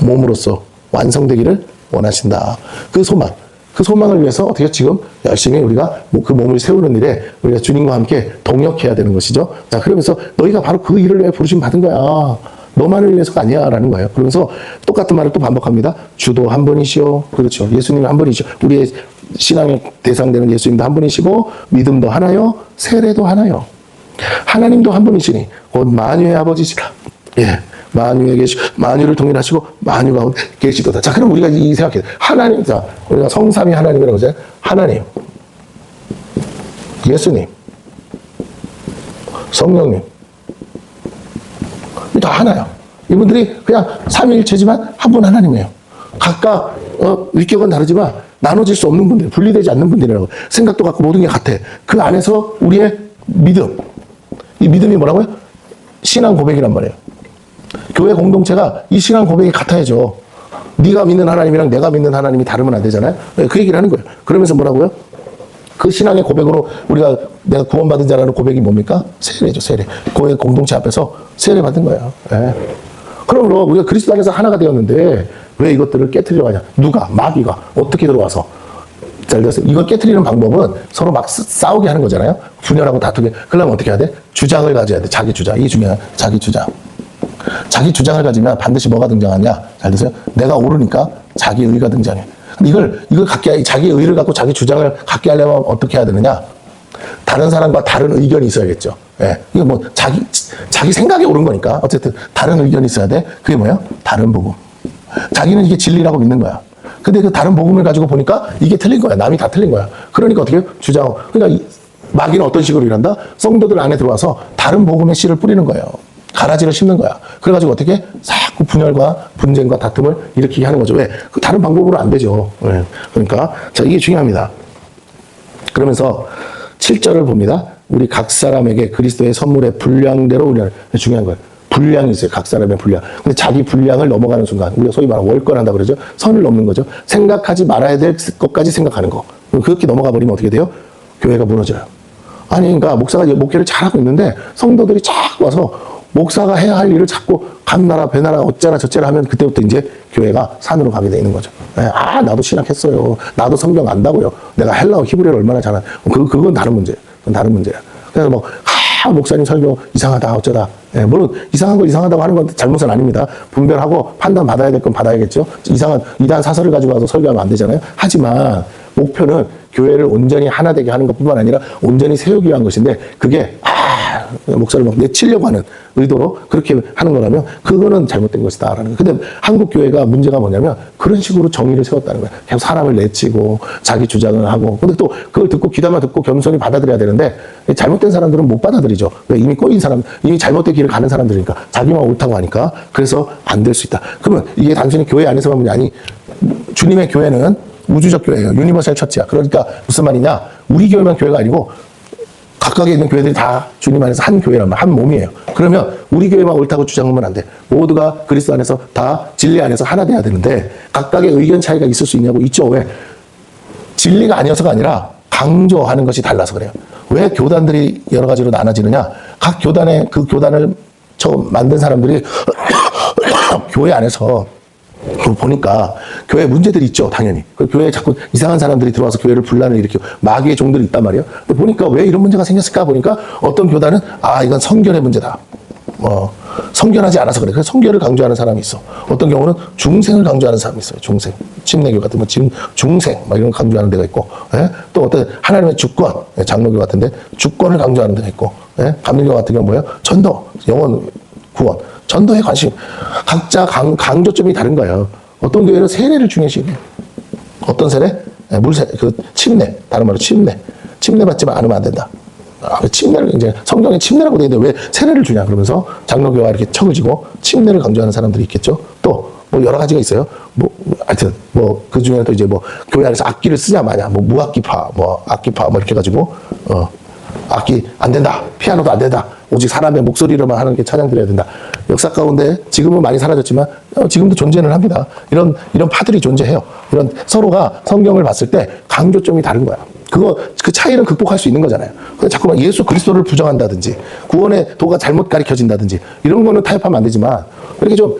몸으로서 완성되기를 원하신다. 그 소망을 위해서 어떻게 지금 열심히 우리가 그 몸을 세우는 일에 우리가 주님과 함께 동역해야 되는 것이죠. 자, 그러면서 너희가 바로 그 일을 위해 부르심 받은 거야. 너만을 위해서가 아니야. 라는 거예요. 그러면서 똑같은 말을 또 반복합니다. 주도 한 분이시오. 그렇죠. 예수님 한 분이시오. 우리의 신앙의 대상되는 예수님도 한 분이시고, 믿음도 하나요, 세례도 하나요. 하나님도 한 분이시니 곧 만유의 아버지시라. 예, 만유에 만유를 통일하시고 만유 가운데 계시도다. 자, 그럼 우리가 이 생각해. 하나님, 자, 우리가 성삼위 하나님이라고 하잖아요. 하나님, 예수님, 성령님, 다 하나요. 이분들이 그냥 삼위일체지만 한 분 하나님이에요. 각각 위격은 다르지만 나눠질 수 없는 분들, 분리되지 않는 분들이라고. 생각도 같고 모든 게 같아. 그 안에서 우리의 믿음. 이 믿음이 뭐라고요? 신앙 고백이란 말이에요. 교회 공동체가 이 신앙 고백이 같아야죠. 네가 믿는 하나님이랑 내가 믿는 하나님이 다르면 안 되잖아요. 그 얘기를 하는 거예요. 그러면서 뭐라고요? 그 신앙의 고백으로 내가 구원받은 자라는 고백이 뭡니까? 세례죠, 세례. 교회 공동체 앞에서 세례 받은 거예요. 예. 그러므로 우리가 그리스도 안에서 하나가 되었는데 왜 이것들을 깨트리려고 하냐? 누가? 마귀가 어떻게 들어와서? 잘 됐어요. 이걸 깨트리는 방법은 서로 막 싸우게 하는 거잖아요. 분열하고 다투게. 그러려면 어떻게 해야 돼? 주장을 가져야 돼. 자기 주장. 이게 중요한 자기 주장. 자기 주장을 가지면 반드시 뭐가 등장하냐? 잘 되세요? 내가 옳으니까 자기 의가 등장해. 근데 이걸 갖게, 자기 의를 갖고 자기 주장을 갖게 하려면 어떻게 해야 되느냐? 다른 사람과 다른 의견이 있어야겠죠. 예. 이거 뭐 자기 생각이 옳은 거니까. 어쨌든 다른 의견이 있어야 돼. 그게 뭐야? 다른 복음. 자기는 이게 진리라고 믿는 거야. 근데 그 다른 복음을 가지고 보니까 이게 틀린 거야. 남이 다 틀린 거야. 그러니까 어떻게 해요? 주장. 그러니까 마귀는 어떤 식으로 일한다? 성도들 안에 들어와서 다른 복음의 씨를 뿌리는 거예요. 가라지를 심는 거야. 그래가지고 어떻게 자꾸 분열과 분쟁과 다툼을 일으키게 하는 거죠. 왜? 그 다른 방법으로 안 되죠. 왜? 그러니까 자, 이게 중요합니다. 그러면서 7절을 봅니다. 우리 각 사람에게 그리스도의 선물의 분량대로 우리는 중요한 거예요. 분량이 있어요. 각 사람의 분량. 근데 자기 분량을 넘어가는 순간 우리가 소위 말하는 월권한다고 그러죠. 선을 넘는 거죠. 생각하지 말아야 될 것까지 생각하는 거. 그렇게 넘어가 버리면 어떻게 돼요? 교회가 무너져요. 아니 그러니까 목사가 목회를 잘하고 있는데 성도들이 쫙 와서 목사가 해야 할 일을 자꾸 감나라 배나라 어쩌라 저쩌라 하면 그때부터 이제 교회가 산으로 가게 되는 거죠. 나도 신학했어요. 나도 성경 안다고요. 내가 헬라어 히브리어를 얼마나 잘하는. 그건 다른 문제예요. 그건 다른 문제야. 그래서 뭐 목사님 설교 이상하다 어쩌다. 물론 이상한 거 이상하다고 하는 건 잘못은 아닙니다. 분별하고 판단 받아야 될 건 받아야겠죠. 이상한 이단 사설을 가지고 와서 설교하면 안 되잖아요. 하지만 목표는 교회를 온전히 하나 되게 하는 것뿐만 아니라 온전히 세우기 위한 것인데 그게 목사를 막 내치려고 하는 의도로 그렇게 하는 거라면 그거는 잘못된 것이다라는 거예요. 근데 한국 교회가 문제가 뭐냐면 그런 식으로 정의를 세웠다는 거예요. 계속 사람을 내치고 자기 주장을 하고 근데 또 그걸 듣고 귀담아 듣고 겸손히 받아들여야 되는데 잘못된 사람들은 못 받아들이죠. 왜? 이미 꼬인 사람, 이미 잘못된 길을 가는 사람들이니까 자기만 옳다고 하니까 그래서 안 될 수 있다. 그러면 이게 단순히 교회 안에서만 문제 아니 주님의 교회는 우주적 교회예요. 유니버설 처치야. 그러니까 무슨 말이냐? 우리 교회만 교회가 아니고 각각에 있는 교회들이 다 주님 안에서 한 교회란 말, 한 몸이에요. 그러면 우리 교회만 옳다고 주장하면 안 돼. 모두가 그리스도 안에서 다 진리 안에서 하나 돼야 되는데 각각의 의견 차이가 있을 수 있냐고. 있죠. 왜? 진리가 아니어서가 아니라 강조하는 것이 달라서 그래요. 왜 교단들이 여러 가지로 나눠지느냐? 각 교단의 그 교단을 처음 만든 사람들이 교회 안에서 보니까 교회에 문제들이 있죠, 당연히. 그 교회에 자꾸 이상한 사람들이 들어와서 교회를 분란을 일으키고 마귀의 종들이 있단 말이에요. 근데 보니까 왜 이런 문제가 생겼을까 보니까 어떤 교단은 이건 성결의 문제다. 성결하지 않아서 그래. 그래서 성결을 강조하는 사람이 있어. 어떤 경우는 중생을 강조하는 사람이 있어요. 중생. 침례교 같은 뭐 중생 막 이런 거 강조하는 데가 있고, 또 어떤 하나님의 주권, 장로교 같은데 주권을 강조하는 데가 있고, 감리교 같은 경우 뭐예요? 전도, 영혼 구원. 전도에 관심. 각자 강조점이 다른 거예요. 어떤 교회는 세례를 중요시해요. 어떤 세례? 침례. 다른 말로 침례. 침례 받지만 않으면 안 된다. 침례를 이제 성경에 침례라고 되어 있는데 왜 세례를 주냐 그러면서 장로교와 이렇게 척을 지고 침례를 강조하는 사람들이 있겠죠. 또 뭐 여러 가지가 있어요. 하여튼 그 중에도 이제 교회 안에서 악기를 쓰자 마냐. 무악기파, 악기파 이렇게 가지고 악기 안 된다. 피아노도 안 된다. 오직 사람의 목소리로만 하는 게 찬양 드려야 된다. 역사 가운데 지금은 많이 사라졌지만 지금도 존재는 합니다. 이런 파들이 존재해요. 이런 서로가 성경을 봤을 때 강조점이 다른 거야. 그 차이를 극복할 수 있는 거잖아요. 근데 자꾸만 예수 그리스도를 부정한다든지 구원의 도가 잘못 가르쳐진다든지 이런 거는 타협하면 안 되지만 이렇게 좀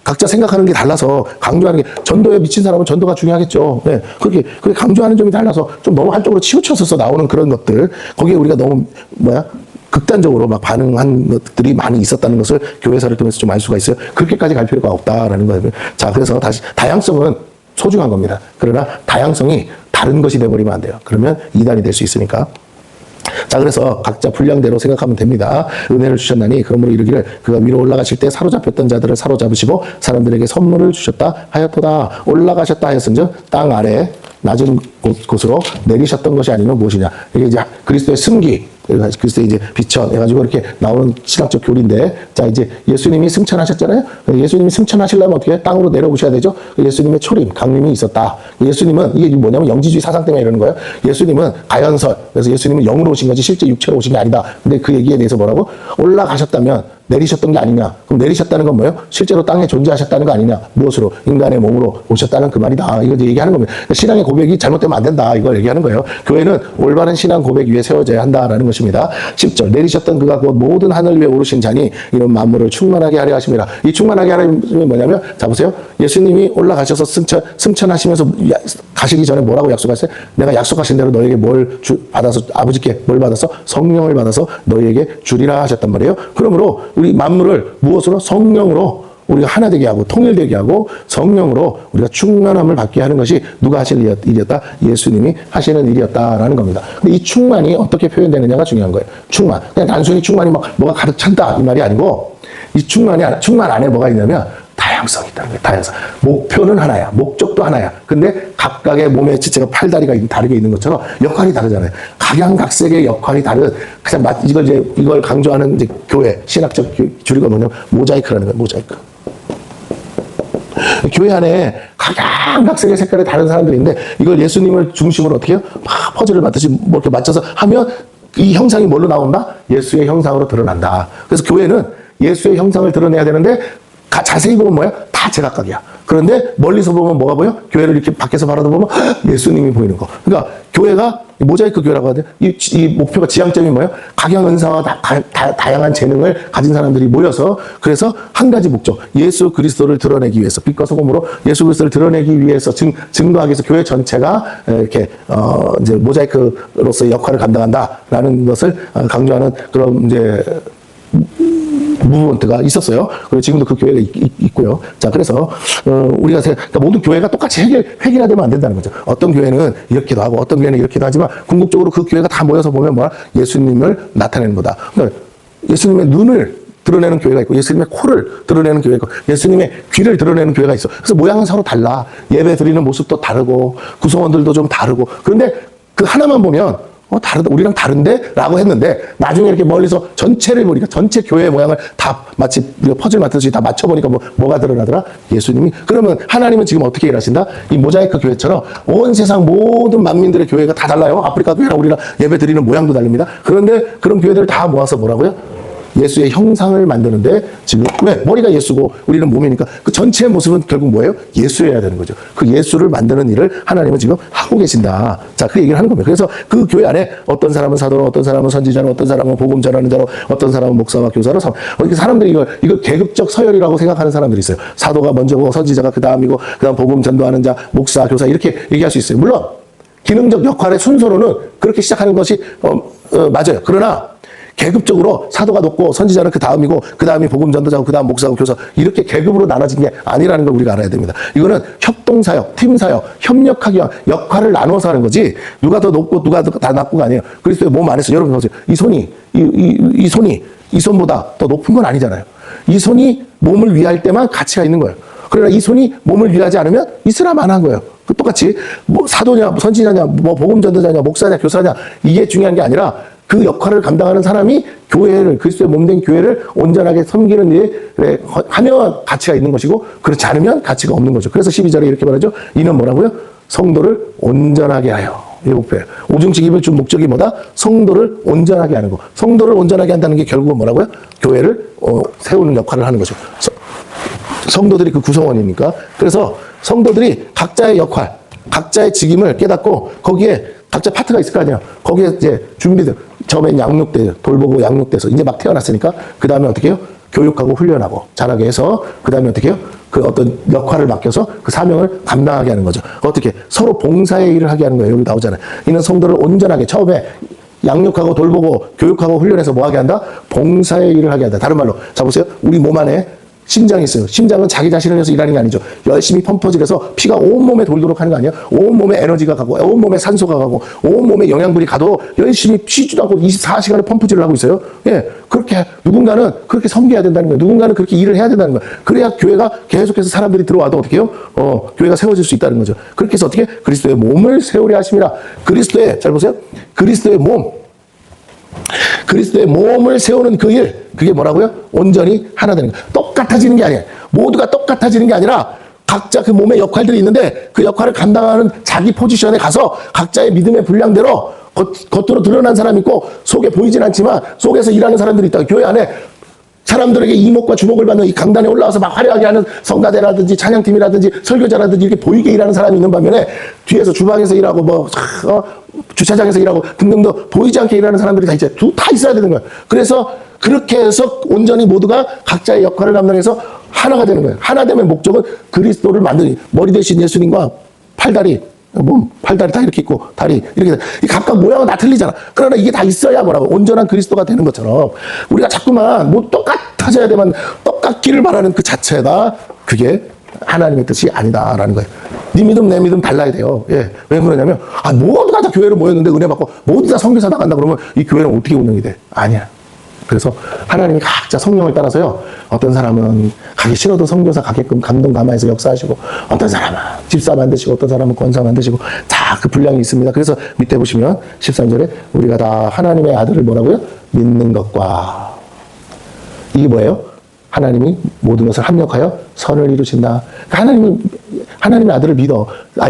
각자 생각하는 게 달라서 강조하는 게 전도에 미친 사람은 전도가 중요하겠죠. 그렇게 강조하는 점이 달라서 좀 너무 한쪽으로 치우쳐서 나오는 그런 것들 거기에 우리가 너무 극단적으로 막 반응한 것들이 많이 있었다는 것을 교회사를 통해서 좀 알 수가 있어요. 그렇게까지 갈 필요가 없다라는 거예요. 자, 그래서 다시 다양성은 소중한 겁니다. 그러나 다양성이 다른 것이 돼버리면 안 돼요. 그러면 이단이 될 수 있으니까. 자, 그래서 각자 분량대로 생각하면 됩니다. 은혜를 주셨나니 그러므로 이르기를 그가 위로 올라가실 때 사로잡혔던 자들을 사로잡으시고 사람들에게 선물을 주셨다 하였도다. 올라가셨다 하였은즉 땅 아래 낮은 곳으로 내리셨던 것이 아니면 무엇이냐. 이게 이제 그리스도의 승기, 그리스도의 이제 비천 해가지고 이렇게 나오는 신학적 교리인데, 자, 이제 예수님이 승천하셨잖아요. 예수님이 승천하시려면 어떻게 해요? 땅으로 내려오셔야 되죠. 예수님의 초림, 강림이 있었다. 예수님은, 이게 뭐냐면 영지주의 사상 때문에 이러는 거예요. 예수님은 가연설, 그래서 예수님은 영으로 오신 거지 실제 육체로 오신 게 아니다. 근데 그 얘기에 대해서 뭐라고? 올라가셨다면 내리셨던 게 아니냐. 그럼 내리셨다는 건 뭐예요? 실제로 땅에 존재하셨다는 거 아니냐. 무엇으로? 인간의 몸으로 오셨다는 그 말이다. 이거 이제 얘기하는 겁니다. 신앙의 고백이 잘못되면 안 된다. 이걸 얘기하는 거예요. 교회는 올바른 신앙 고백 위에 세워져야 한다라는 것입니다. 10절. 내리셨던 그가 곧 모든 하늘 위에 오르신 자니 이런 만물을 충만하게 하려 하십니다. 이 충만하게 하려는 뭐냐면, 자 보세요. 예수님이 올라가셔서 승천하시면서 가시기 전에 뭐라고 약속하셨어요? 내가 약속하신 대로 너에게 받아서, 아버지께 뭘 받아서? 성령을 받아서 너희에게 주리라 하셨단 말이에요. 그러므로 우리 만물을 무엇으로? 성령으로 우리가 하나 되게 하고 통일되게 하고 성령으로 우리가 충만함을 받게 하는 것이 누가 하실 일이었다? 예수님이 하시는 일이었다라는 겁니다. 근데 이 충만이 어떻게 표현되느냐가 중요한 거예요. 충만. 그냥 단순히 충만이 막 뭐가 가득 찬다 이 말이 아니고, 이 충만 안에 뭐가 있냐면 다양성이 있다는 거예요. 다양성. 목표는 하나야. 목적도 하나야. 근데 각각의 몸의 지체가 팔다리가 다르게 있는 것처럼 역할이 다르잖아요. 각양각색의 역할이 다른, 그냥 이걸 강조하는 이제 교회, 신학적 주류가 뭐냐면 모자이크라는 거예요. 모자이크. 교회 안에 각양각색의 색깔이 다른 사람들이 있는데, 이걸 예수님을 중심으로 어떻게 해요? 막 퍼즐을 맞듯이 뭐 이렇게 맞춰서 하면 이 형상이 뭘로 나온다? 예수의 형상으로 드러난다. 그래서 교회는 예수의 형상을 드러내야 되는데, 자세히 보면 뭐야? 다 제각각이야. 그런데 멀리서 보면 뭐가 보여? 교회를 이렇게 밖에서 바라보면 예수님이 보이는 거. 그러니까 교회가 모자이크 교회라고 하거든요. 이 목표가, 지향점이 뭐예요? 각양은사와 다양한 재능을 가진 사람들이 모여서, 그래서 한 가지 목적, 예수 그리스도를 드러내기 위해서, 빛과 소금으로 예수 그리스도를 드러내기 위해서 증거하기 위해서 교회 전체가 이렇게 이제 모자이크로서의 역할을 감당한다라는 것을 강조하는 그런 이제 무브먼트가 있었어요. 그리고 지금도 그 교회가 있고요. 자, 그래서 우리가 그러니까 모든 교회가 똑같이 획일화되면 안 된다는 거죠. 어떤 교회는 이렇게도 하고 어떤 교회는 이렇게도 하지만 궁극적으로 그 교회가 다 모여서 보면 뭐야? 예수님을 나타내는 거다. 그러니까 예수님의 눈을 드러내는 교회가 있고, 예수님의 코를 드러내는 교회가 있고, 예수님의 귀를 드러내는 교회가 있어. 그래서 모양은 서로 달라. 예배 드리는 모습도 다르고 구성원들도 좀 다르고. 그런데 그 하나만 보면 다르다, 우리랑 다른데? 라고 했는데, 나중에 이렇게 멀리서 전체를 보니까, 전체 교회의 모양을 다 마치 우리가 퍼즐 맞듯이 다 맞춰보니까 뭐가 드러나더라? 예수님이. 그러면 하나님은 지금 어떻게 일하신다? 이 모자이크 교회처럼 온 세상 모든 만민들의 교회가 다 달라요. 아프리카 교회랑 우리랑 예배 드리는 모양도 다릅니다. 그런데 그런 교회들을 다 모아서 뭐라고요? 예수의 형상을 만드는데, 지금 왜? 머리가 예수고 우리는 몸이니까 그 전체의 모습은 결국 뭐예요? 예수여야 되는 거죠. 그 예수를 만드는 일을 하나님은 지금 하고 계신다. 자, 그 얘기를 하는 겁니다. 그래서 그 교회 안에 어떤 사람은 사도로, 어떤 사람은 선지자로, 어떤 사람은 복음 전하는 자로, 어떤 사람은 목사와 교사로, 사람들이 이걸 계급적 서열이라고 생각하는 사람들이 있어요. 사도가 먼저고 선지자가 그 다음이고, 그 다음 복음 전도하는 자, 목사, 교사 이렇게 얘기할 수 있어요. 물론 기능적 역할의 순서로는 그렇게 시작하는 것이 맞아요. 그러나 계급적으로 사도가 높고 선지자는 그 다음이고, 그 다음이 복음 전도자고, 그 다음 목사고 교사, 이렇게 계급으로 나눠진 게 아니라는 걸 우리가 알아야 됩니다. 이거는 협동사역, 팀사역, 협력하기 위한 역할을 나눠서 하는 거지, 누가 더 높고 누가 더 낮고가 아니에요. 그리스도의 몸 안에서 여러분 보세요. 이 손이 이 손보다 더 높은 건 아니잖아요. 이 손이 몸을 위할 때만 가치가 있는 거예요. 그러나 이 손이 몸을 위하지 않으면 있으라만 한 거예요. 똑같이 뭐 사도냐, 선지자냐, 뭐 복음 전도자냐, 목사냐, 교사냐, 이게 중요한 게 아니라 그 역할을 감당하는 사람이 교회를, 그리스도의 몸된 교회를 온전하게 섬기는 일에 하면 가치가 있는 것이고, 그렇지 않으면 가치가 없는 거죠. 그래서 12절에 이렇게 말하죠. 이는 뭐라고요? 성도를 온전하게 하여. 일곱 배. 오중칙 입을 준 목적이 뭐다? 성도를 온전하게 하는 거. 성도를 온전하게 한다는 게 결국은 뭐라고요? 교회를 세우는 역할을 하는 거죠. 성도들이 그 구성원이니까. 그래서 성도들이 각자의 역할, 각자의 직임을 깨닫고 거기에 각자 파트가 있을 거 아니에요. 거기에 이제 준비돼. 처음엔 양육돼, 돌보고 양육돼서 이제 막 태어났으니까 그 다음에 어떻게 해요? 교육하고 훈련하고 자라게 해서 그 다음에 어떻게 해요? 그 어떤 역할을 맡겨서 그 사명을 감당하게 하는 거죠. 어떻게? 서로 봉사의 일을 하게 하는 거예요. 여기 나오잖아요. 이는 성도를 온전하게, 처음에 양육하고 돌보고 교육하고 훈련해서 뭐 하게 한다? 봉사의 일을 하게 한다. 다른 말로, 자 보세요. 우리 몸 안에 심장이 있어요. 심장은 자기 자신을 위해서 일하는 게 아니죠. 열심히 펌퍼질해서 피가 온몸에 돌도록 하는 거 아니에요? 온몸에 에너지가 가고, 온몸에 산소가 가고, 온몸에 영양분이 가도 열심히 쉬지도 않고 24시간을 펌프질을 하고 있어요. 예. 그렇게, 누군가는 그렇게 섬겨야 된다는 거예요. 누군가는 그렇게 일을 해야 된다는 거예요. 그래야 교회가 계속해서 사람들이 들어와도 어떻게 해요? 교회가 세워질 수 있다는 거죠. 그렇게 해서 어떻게? 그리스도의 몸을 세우려 하심이라. 그리스도의, 잘 보세요. 그리스도의 몸. 그리스도의 몸을 세우는 그 일, 그게 뭐라고요? 온전히 하나 되는 거예요. 똑같아지는 게 아니에요. 모두가 똑같아지는 게 아니라 각자 그 몸의 역할들이 있는데 그 역할을 감당하는 자기 포지션에 가서 각자의 믿음의 분량대로 겉으로 드러난 사람이 있고 속에 보이진 않지만 속에서 일하는 사람들이 있다. 교회 안에 사람들에게 이목과 주목을 받는 이 강단에 올라와서 막 화려하게 하는 성가대라든지 찬양팀이라든지 설교자라든지 이렇게 보이게 일하는 사람이 있는 반면에 뒤에서 주방에서 일하고 주차장에서 일하고 등등등 보이지 않게 일하는 사람들이 다 있어야 되는 거예요. 그래서 그렇게 해서 온전히 모두가 각자의 역할을 감당해서 하나가 되는 거예요. 하나 되면 목적은 그리스도를 만드는, 머리 대신 예수님과 팔다리, 팔다리 다 이렇게 있고 다리 이렇게 이 각각 모양은 다 틀리잖아. 그러나 이게 다 있어야 뭐라고 온전한 그리스도가 되는 것처럼 우리가 자꾸만 뭐 똑같아져야 되면 똑같기를 바라는 그 자체가 그게 하나님의 뜻이 아니다라는 거예요. 네 믿음 내 믿음 달라야 돼요. 예. 왜 그러냐면 모두가 다 교회로 모였는데 은혜 받고 모두 다 선교사 나간다 그러면 이 교회는 어떻게 운영이 돼? 아니야. 그래서 하나님이 각자 성령을 따라서요. 어떤 사람은 가기 싫어도 선교사 가게끔 감동 감화해서 역사하시고 어떤 사람은 집사 만드시고 어떤 사람은 권사 만드시고 다 그 분량이 있습니다. 그래서 밑에 보시면 13절에 우리가 다 하나님의 아들을 뭐라고요? 믿는 것과 이게 뭐예요? 하나님이 모든 것을 합력하여 선을 이루신다. 하나님의 아들을 믿어.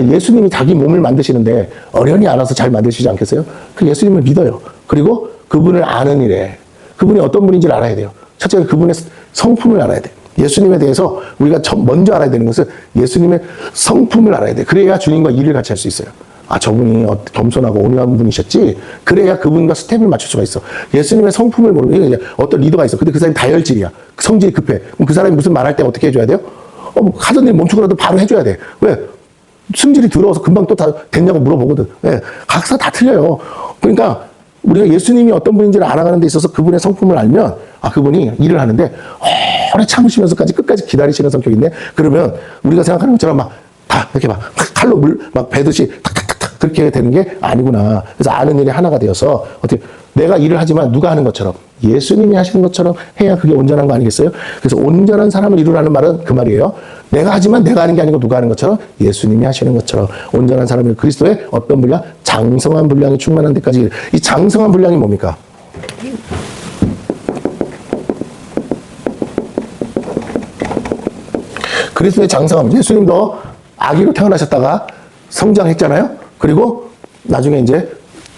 예수님이 자기 몸을 만드시는데 어련히 알아서 잘 만드시지 않겠어요? 그 예수님을 믿어요. 그리고 그분을 아는 일에 그분이 어떤 분인지를 알아야 돼요. 첫째는 그분의 성품을 알아야 돼요. 예수님에 대해서 우리가 먼저 알아야 되는 것은 예수님의 성품을 알아야 돼요. 그래야 주님과 일을 같이 할 수 있어요. 저분이 겸손하고 온유한 분이셨지. 그래야 그분과 스텝을 맞출 수가 있어. 예수님의 성품을 모르면 어떤 리더가 있어. 근데 그 사람이 다혈질이야. 성질이 급해. 그럼 그 사람이 무슨 말할 때 어떻게 해줘야 돼요? 하던 일 멈추고라도 바로 해줘야 돼. 왜? 승질이 들어와서 금방 또 다 됐냐고 물어보거든. 왜? 각사 다 틀려요. 그러니까 우리가 예수님이 어떤 분인지를 알아가는 데 있어서 그분의 성품을 알면 그분이 일을 하는데 오래 참으시면서까지 끝까지 기다리시는 성격이 있네. 그러면 우리가 생각하는 것처럼 다 이렇게 칼로 물 베듯이 탁탁탁탁 그렇게 되는 게 아니구나. 그래서 아는 일이 하나가 되어서 어떻게 내가 일을 하지만 누가 하는 것처럼 예수님이 하시는 것처럼 해야 그게 온전한 거 아니겠어요? 그래서 온전한 사람을 이루라는 말은 그 말이에요. 내가 하지만 내가 하는 게 아니고 누가 하는 것처럼 예수님이 하시는 것처럼 온전한 사람이 그리스도의 어떤 분량? 장성한 분량이 충만한 데까지. 이 장성한 분량이 뭡니까? 그리스도의 장성함. 예수님도 아기로 태어나셨다가 성장했잖아요. 그리고 나중에 이제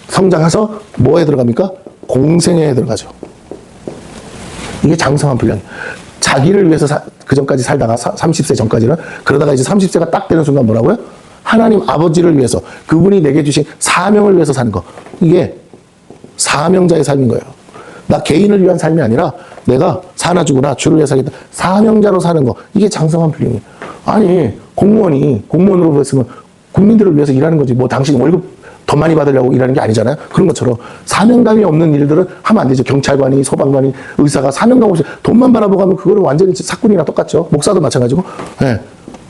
성장해서 뭐에 들어갑니까? 공생애에 들어가죠. 이게 장성한 분량. 자기를 위해서 그 전까지 살다가 30세 전까지는 그러다가 이제 30세가 딱 되는 순간 뭐라고요? 하나님 아버지를 위해서 그분이 내게 주신 사명을 위해서 사는 거. 이게 사명자의 삶인 거예요. 나 개인을 위한 삶이 아니라 내가 사나 죽으나 주를 위해 살겠다. 사명자로 사는 거. 이게 장성한 분량이에요. 아니 공무원으로 했으면 국민들을 위해서 일하는 거지. 당신 월급 더 많이 받으려고 일하는 게 아니잖아요. 그런 것처럼 사명감이 없는 일들은 하면 안 되죠. 경찰관이, 소방관이, 의사가 사명감 없이 돈만 바라보고 하면 그거는 완전히 사꾼이나 똑같죠. 목사도 마찬가지고. 네.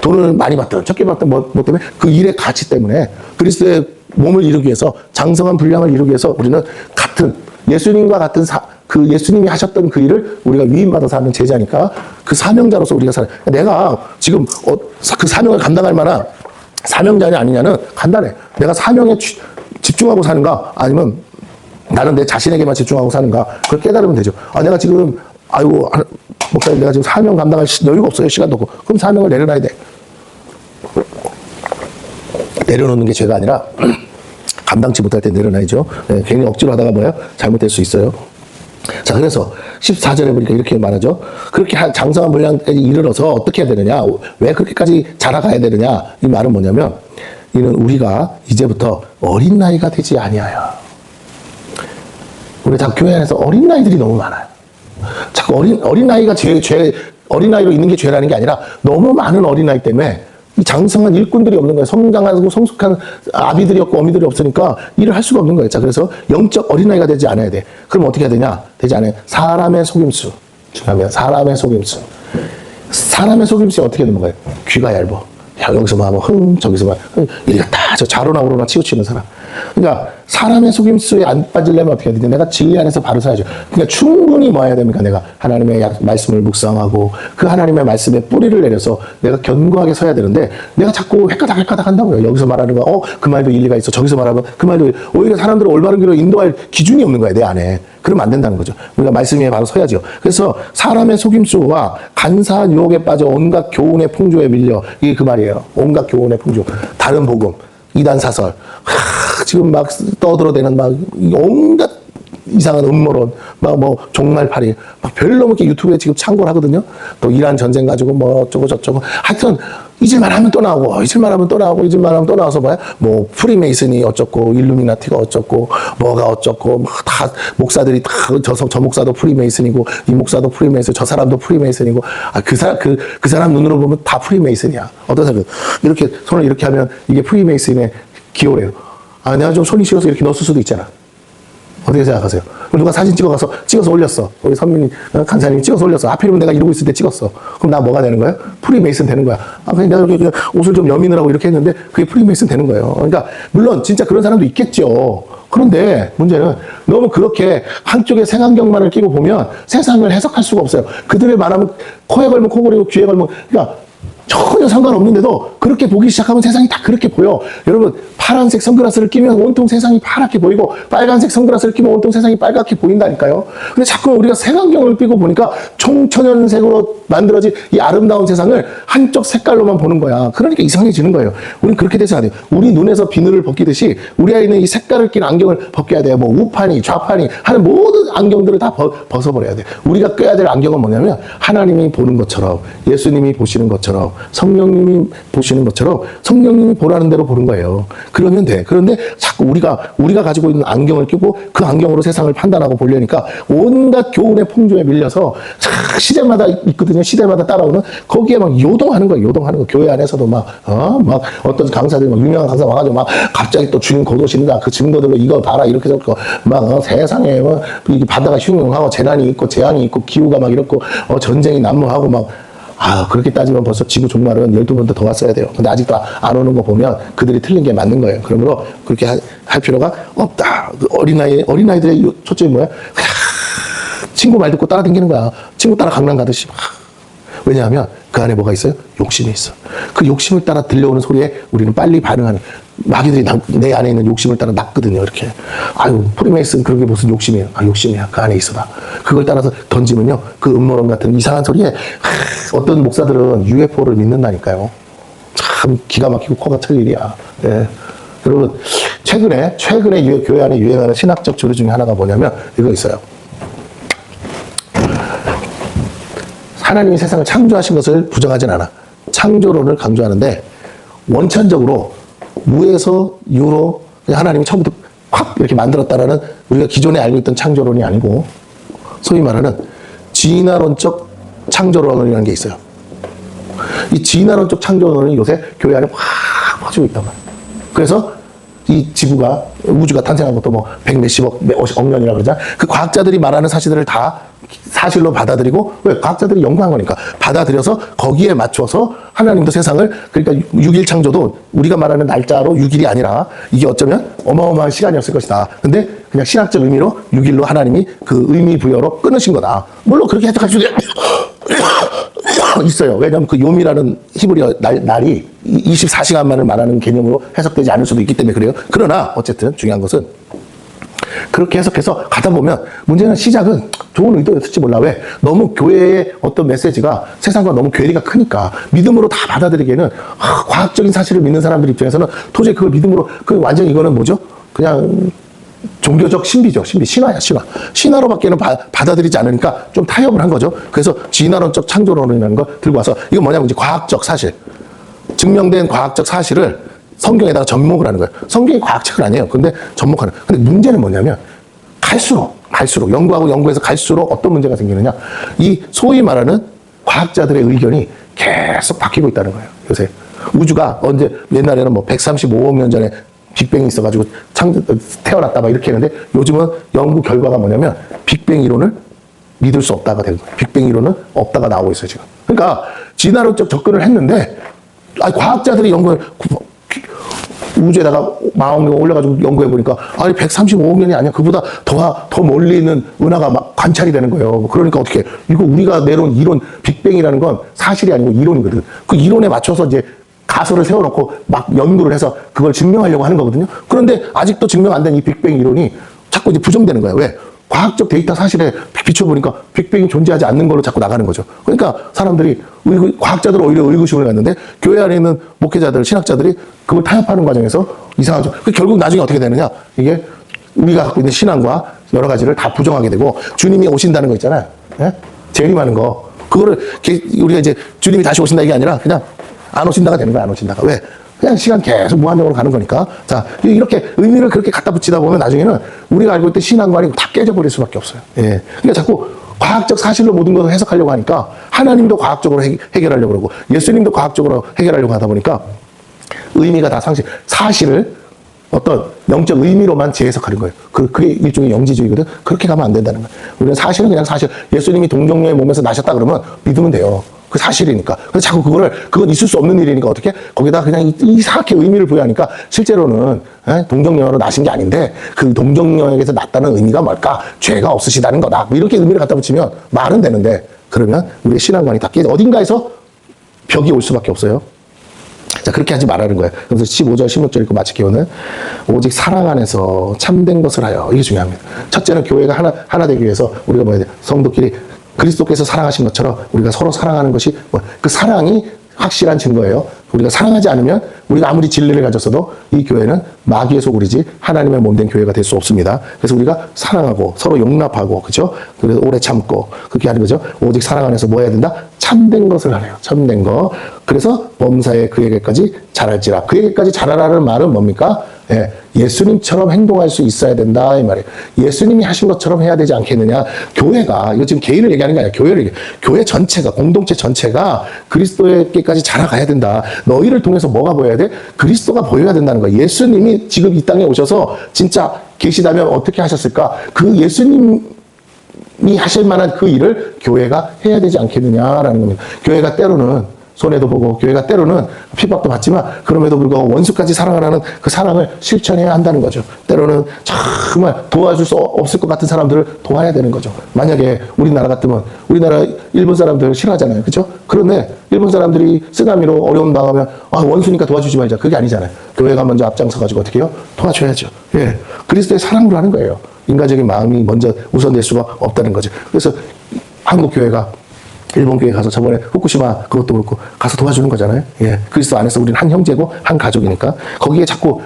돈을 많이 받든 적게 받든 뭐 때문에 그 일의 가치 때문에 그리스도의 몸을 이루기 위해서 장성한 분량을 이루기 위해서 우리는 같은 예수님과 같은 그 예수님이 하셨던 그 일을 우리가 위임받아서 하는 제자니까 그 사명자로서 우리가 살아요. 내가 지금 그 사명을 감당할 만한 사명자냐 아니냐는 간단해. 내가 사명에 집중하고 사는가 아니면 나는 내 자신에게만 집중하고 사는가 그걸 깨달으면 되죠. 내가 지금 목사님 내가 지금 사명 감당할 여유가 없어요. 시간도 없고. 그럼 사명을 내려놔야 돼. 내려놓는 게 죄가 아니라 감당치 못할 때 내려놔야죠. 네, 괜히 억지로 하다가 잘못될 수 있어요. 자, 그래서 14절에 보니까 이렇게 말하죠. 그렇게 장성한 분량까지 이르러서 어떻게 해야 되느냐? 왜 그렇게까지 자라가야 되느냐? 이 말은 뭐냐면 이는 우리가 이제부터 어린 나이가 되지 아니하여. 우리 다 교회 안에서 어린 나이들이 너무 많아요. 자꾸 어린 나이가 어린 나이로 있는 게 죄라는 게 아니라 너무 많은 어린 나이 때문에 이 장성한 일꾼들이 없는 거예요. 성장하고 성숙한 아비들이 없고 어미들이 없으니까 일을 할 수가 없는 거예요. 자, 그래서 영적 어린아이가 되지 않아야 돼. 그럼 어떻게 해야 되냐? 되지 않아요. 사람의 속임수. 중요합니다. 사람의 속임수. 사람의 속임수가 어떻게 되는 거예요? 귀가 얇어. 여기서 하면 저기서 이렇게 딱 저 좌로나 우로나 치우치는 사람. 그러니까 사람의 속임수에 안 빠지려면 어떻게 해야 되냐. 내가 진리 안에서 바로 서야죠. 그러니까 충분히 뭐 해야 됩니까? 내가 하나님의 말씀을 묵상하고 그 하나님의 말씀에 뿌리를 내려서 내가 견고하게 서야 되는데 내가 자꾸 헷가닥 한다고요. 여기서 말하는 거, 그 말도 일리가 있어. 저기서 말하면 그 말도 오히려 사람들을 올바른 길로 인도할 기준이 없는 거야, 내 안에. 그러면 안 된다는 거죠. 우리가 말씀 위에 바로 서야죠. 그래서 사람의 속임수와 간사한 유혹에 빠져 온갖 교훈의 풍조에 밀려, 이게 그 말이에요. 온갖 교훈의 풍조. 다른 복음, 이단 사설, 지금 막 떠들어대는 막 온갖 이상한 음모론, 막 뭐 종말팔이, 막 별로 이렇게 유튜브에 지금 참고를 하거든요. 또 이란 전쟁 가지고 뭐 어쩌고 저쩌고. 하여튼 잊을만 하면 또 나오고, 잊을만 하면 또 나오고, 잊을만 하면 또 나와서 뭐야? 뭐 프리메이슨이 어쩌고, 일루미나티가 어쩌고, 뭐가 어쩌고, 뭐 다 목사들이 다 저 목사도 프리메이슨이고, 이 목사도 프리메이슨, 저 사람도 프리메이슨이고, 그 사람 눈으로 보면 다 프리메이슨이야. 어떤 사람 이렇게 손을 이렇게 하면 이게 프리메이슨의 기호래요. 내가 좀 손이 시려서 이렇게 넣었을 수도 있잖아. 어떻게 생각하세요? 누가 사진 찍어서 올렸어. 우리 선민이, 간사님이 찍어서 올렸어. 하필이면 내가 이러고 있을 때 찍었어. 그럼 나 뭐가 되는 거야? 프리메이슨 되는 거야. 그냥 내가 이렇게 옷을 좀 여미느라고 이렇게 했는데 그게 프리메이슨 되는 거예요. 그러니까, 물론 진짜 그런 사람도 있겠죠. 그런데 문제는 너무 그렇게 한쪽에 색안경만을 끼고 보면 세상을 해석할 수가 없어요. 그들의 말하면 코에 걸면 코골이고 귀에 걸면, 그러니까 전혀 상관없는데도 그렇게 보기 시작하면 세상이 다 그렇게 보여. 여러분, 파란색 선글라스를 끼면 온통 세상이 파랗게 보이고 빨간색 선글라스를 끼면 온통 세상이 빨갛게 보인다니까요. 근데 자꾸 우리가 색안경을 끼고 보니까 총천연색으로 만들어진 이 아름다운 세상을 한쪽 색깔로만 보는 거야. 그러니까 이상해지는 거예요. 우리는 그렇게 돼서 안 돼요. 우리 눈에서 비늘을 벗기듯이 우리 안에 있는 이 색깔을 낀 안경을 벗겨야 돼요. 뭐 우판이 좌판이 하는 모든 안경들을 다 벗어버려야 돼. 우리가 껴야 될 안경은 뭐냐면 하나님이 보는 것처럼, 예수님이 보시는 것처럼, 성령님이 보시는 것처럼 성령님이 보라는 대로 보는 거예요. 그러면 돼. 그런데 자꾸 우리가 가지고 있는 안경을 끼고 그 안경으로 세상을 판단하고 보려니까 온갖 교훈의 풍조에 밀려서 시대마다 있거든요. 시대마다 따라오는 거기에 막 요동하는 거예요. 요동하는 거. 교회 안에서도 막 어떤 강사들이 막 유명한 강사 와가지고 막 갑자기 또 주님 고도신다. 그 증거들로 이거 봐라. 이렇게 해서 막 세상에 막 바다가 흉흉하고 재난이 있고 재앙이 있고 기후가 막 이렇고 전쟁이 난무하고 막 그렇게 따지면 벌써 지구 종말은 12번 더 왔어야 돼요. 근데 아직도 안 오는 거 보면 그들이 틀린 게 맞는 거예요. 그러므로 그렇게 할 필요가 없다. 어린아이들의 초점이 뭐야? 친구 말 듣고 따라다니는 거야. 친구 따라 강남 가듯이. 왜냐하면 그 안에 뭐가 있어요? 욕심이 있어. 그 욕심을 따라 들려오는 소리에 우리는 빨리 반응하는, 마귀들이 내 안에 있는 욕심을 따라 낚거든요. 이렇게. 프리메이슨 그런 게 무슨 욕심이에요? 욕심이야. 그 안에 있어봐. 그걸 따라서 던지면요, 그 음모론 같은 이상한 소리에 어떤 목사들은 UFO를 믿는다니까요. 참 기가 막히고 코가 틀 일이야. 네. 여러분, 최근에 교회 안에 유행하는 신학적 조류 중에 하나가 뭐냐면 이거 있어요. 하나님이 세상을 창조하신 것을 부정하진 않아. 창조론을 강조하는데 원천적으로 무에서 유로 하나님이 처음부터 확 이렇게 만들었다라는 우리가 기존에 알고 있던 창조론이 아니고 소위 말하는 진화론적 창조론이라는 게 있어요. 이 진화론적 창조론이 요새 교회 안에 확 퍼지고 있단 말이에요. 그래서 이 지구가, 우주가 탄생한 것도 뭐 100몇십억, 몇억 년이라 그러잖아. 그 과학자들이 말하는 사실들을 다 사실로 받아들이고, 왜? 과학자들이 연구한 거니까. 받아들여서 거기에 맞춰서 하나님도 세상을, 그러니까 6일 창조도 우리가 말하는 날짜로 6일이 아니라 이게 어쩌면 어마어마한 시간이었을 것이다. 근데 그냥 신학적 의미로 6일로 하나님이 그 의미 부여로 끊으신 거다. 물론 그렇게 해석할 수 있어요. 왜냐하면 그 요미라는 히브리어 날이 24시간만을 말하는 개념으로 해석되지 않을 수도 있기 때문에 그래요. 그러나 어쨌든 중요한 것은 그렇게 해석해서 가다 보면 문제는 시작은 좋은 의도였을지 몰라. 왜? 너무 교회의 어떤 메시지가 세상과 너무 괴리가 크니까 믿음으로 다 받아들이기에는 과학적인 사실을 믿는 사람들 입장에서는 도저히 그걸 믿음으로, 그 완전 이거는 뭐죠? 그냥 종교적 신비죠. 신화야, 신화. 신화로밖에는 받아들이지 않으니까 좀 타협을 한 거죠. 그래서 진화론적 창조론이라는 거 들고 와서 이건 뭐냐면 이제 과학적 사실, 증명된 과학적 사실을 성경에다가 접목을 하는 거예요. 성경이 과학책은 아니에요. 근데 접목하는. 근데 문제는 뭐냐면 갈수록 연구해서 갈수록 어떤 문제가 생기느냐. 이 소위 말하는 과학자들의 의견이 계속 바뀌고 있다는 거예요. 요새 우주가 언제, 옛날에는 뭐 135억 년 전에 빅뱅이 있어가지고 태어났다 막 이렇게 했는데 요즘은 연구 결과가 뭐냐면 빅뱅 이론을 믿을 수 없다가 된 거예요. 빅뱅 이론은 없다가 나오고 있어요, 지금. 그러니까 진화론적 접근을 했는데 과학자들이 연구를 우주에다가 망원경 올려가지고 연구해보니까, 아니, 135억 년이 아니야. 그보다 더 멀리 있는 은하가 막 관찰이 되는 거예요. 그러니까 어떻게, 이거 우리가 내놓은 이론, 빅뱅이라는 건 사실이 아니고 이론이거든. 그 이론에 맞춰서 이제 가설을 세워놓고 막 연구를 해서 그걸 증명하려고 하는 거거든요. 그런데 아직도 증명 안 된 이 빅뱅 이론이 자꾸 이제 부정되는 거예요. 왜? 과학적 데이터 사실에 비춰보니까 빅뱅이 존재하지 않는 걸로 자꾸 나가는 거죠. 그러니까 사람들이, 과학자들은 오히려 의구심을 갖는데 교회 안에 있는 목회자들, 신학자들이 그걸 타협하는 과정에서 이상하죠. 결국 나중에 어떻게 되느냐. 이게 우리가 갖고 있는 신앙과 여러 가지를 다 부정하게 되고, 주님이 오신다는 거 있잖아요. 예? 재림하는 거. 그거를 우리가 이제 주님이 다시 오신다 이게 아니라 그냥 안 오신다가 되는 거야, 안 오신다가. 왜? 그냥 시간 계속 무한정으로 가는 거니까. 자, 이렇게 의미를 그렇게 갖다 붙이다 보면 나중에는 우리가 알고 있던 신앙관이 다 깨져버릴 수밖에 없어요. 예. 그러니까 자꾸 과학적 사실로 모든 것을 해석하려고 하니까 하나님도 과학적으로 해결하려고 그러고 예수님도 과학적으로 해결하려고 하다 보니까 의미가 다 사실을 어떤 영적 의미로만 재해석하는 거예요. 그게 일종의 영지주의거든. 그렇게 가면 안 된다는 거예요. 우리는 사실은 그냥 사실. 예수님이 동정녀의 몸에서 나셨다 그러면 믿으면 돼요. 그 사실이니까. 그래서 자꾸 그건 있을 수 없는 일이니까 어떻게? 거기다 그냥 이상하게 의미를 부여하니까 실제로는 동정녀로 나신 게 아닌데 그 동정녀에게서 났다는 의미가 뭘까? 죄가 없으시다는 거다. 뭐 이렇게 의미를 갖다 붙이면 말은 되는데 그러면 우리의 신앙관이 다 깨져. 어딘가에서 벽이 올 수밖에 없어요. 자, 그렇게 하지 말라는 거예요. 그래서 15절, 16절 읽고 마칠게요는 오직 사랑 안에서 참된 것을 하여. 이게 중요합니다. 첫째는 교회가 하나 되기 위해서 우리가 뭐야 돼? 성도끼리 그리스도께서 사랑하신 것처럼 우리가 서로 사랑하는 것이 그 사랑이 확실한 증거예요. 우리가 사랑하지 않으면 우리가 아무리 진리를 가졌어도 이 교회는 마귀의 소굴이지 하나님의 몸된 교회가 될 수 없습니다. 그래서 우리가 사랑하고 서로 용납하고, 그죠? 그래서 오래 참고 그렇게 하는 거죠. 오직 사랑 안에서 뭐 해야 된다? 참된 것을 하래요. 참된 거. 그래서 범사에 그에게까지 잘할지라. 그에게까지 잘하라는 말은 뭡니까? 예, 예수님처럼 행동할 수 있어야 된다 이 말이에요. 예수님이 하신 것처럼 해야 되지 않겠느냐. 교회가, 이거 지금 개인을 얘기하는 게 아니라 교회를 얘기해요. 교회 전체가, 공동체 전체가 그리스도에게까지 자라가야 된다. 너희를 통해서 뭐가 보여야 돼? 그리스도가 보여야 된다는 거예요. 예수님이 지금 이 땅에 오셔서 진짜 계시다면 어떻게 하셨을까? 그 예수님이 하실 만한 그 일을 교회가 해야 되지 않겠느냐라는 겁니다. 교회가 때로는 손해도 보고, 교회가 때로는 핍박도 받지만 그럼에도 불구하고 원수까지 사랑하라는 그 사랑을 실천해야 한다는 거죠. 때로는 정말 도와줄 수 없을 것 같은 사람들을 도와야 되는 거죠. 만약에 우리나라 같으면, 우리나라 일본 사람들 싫어하잖아요. 그렇죠? 그런데 일본 사람들이 쓰나미로 어려움 당하면 원수니까 도와주지 말자. 그게 아니잖아요. 교회가 먼저 앞장서가지고 어떻게 해요? 도와줘야죠. 예, 그리스도의 사랑으로 하는 거예요. 인간적인 마음이 먼저 우선될 수가 없다는 거죠. 그래서 한국 교회가 일본 교회 가서 저번에 후쿠시마 그것도 그렇고 가서 도와주는 거잖아요. 예. 그리스도 안에서 우리는 한 형제고 한 가족이니까 거기에 자꾸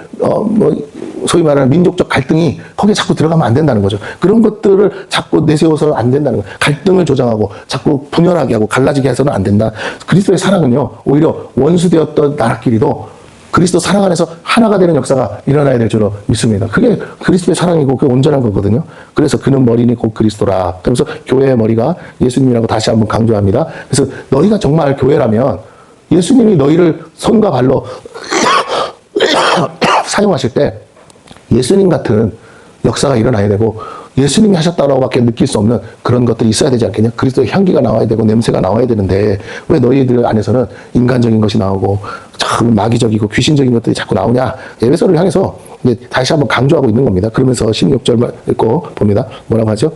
소위 말하는 민족적 갈등이 거기에 자꾸 들어가면 안 된다는 거죠. 그런 것들을 자꾸 내세워서는 안 된다는 거예요. 갈등을 조장하고 자꾸 분열하게 하고 갈라지게 해서는 안 된다. 그리스도의 사랑은요, 오히려 원수되었던 나라끼리도 그리스도 사랑 안에서 하나가 되는 역사가 일어나야 될 줄로 믿습니다. 그게 그리스도의 사랑이고 그게 온전한 거거든요. 그래서 그는 머리니 곧 그리스도라. 그래서 교회의 머리가 예수님이라고 다시 한번 강조합니다. 그래서 너희가 정말 교회라면 예수님이 너희를 손과 발로 사용하실 때 예수님 같은 역사가 일어나야 되고 예수님이 하셨다라고밖에 느낄 수 없는 그런 것들이 있어야 되지 않겠냐? 그리스도의 향기가 나와야 되고 냄새가 나와야 되는데 왜 너희들 안에서는 인간적인 것이 나오고 참 마귀적이고 귀신적인 것들이 자꾸 나오냐? 에베소를 향해서 이제 다시 한번 강조하고 있는 겁니다. 그러면서 16절 읽고 봅니다. 뭐라고 하죠?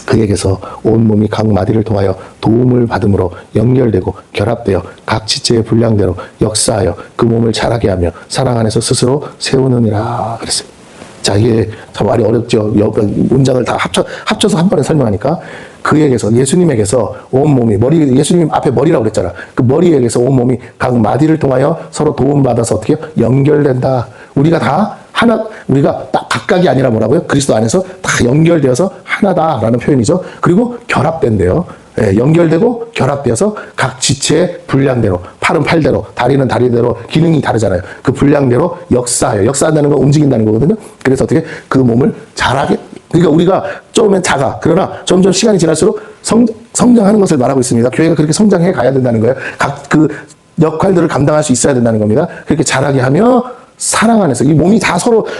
그에게서 온 몸이 각 마디를 통하여 도움을 받음으로 연결되고 결합되어 각 지체의 분량대로 역사하여 그 몸을 자라게 하며 사랑 안에서 스스로 세우느니라 그랬어요. 자, 이게 참 말이 어렵죠. 문장을 다 합쳐서 한 번에 설명하니까 그에게서, 예수님에게서 온 몸이, 예수님 앞에 머리라고 그랬잖아. 그 머리에게서 온 몸이 각 마디를 통하여 서로 도움받아서 어떻게 해요? 연결된다. 우리가 다 하나, 우리가 딱 각각이 아니라 뭐라고요? 그리스도 안에서 다 연결되어서 하나다라는 표현이죠. 그리고 결합된대요. 예, 연결되고 결합되어서 각 지체의 분량대로, 팔은 팔대로, 다리는 다리대로 기능이 다르잖아요. 그 분량대로 역사해요. 역사한다는 건 움직인다는 거거든요. 그래서 어떻게 그 몸을 잘하게, 그러니까 우리가 처음엔 작아. 그러나 점점 시간이 지날수록 성장하는 것을 말하고 있습니다. 교회가 그렇게 성장해 가야 된다는 거예요. 각 그 역할들을 감당할 수 있어야 된다는 겁니다. 그렇게 잘하게 하며 사랑 안에서, 이 몸이 다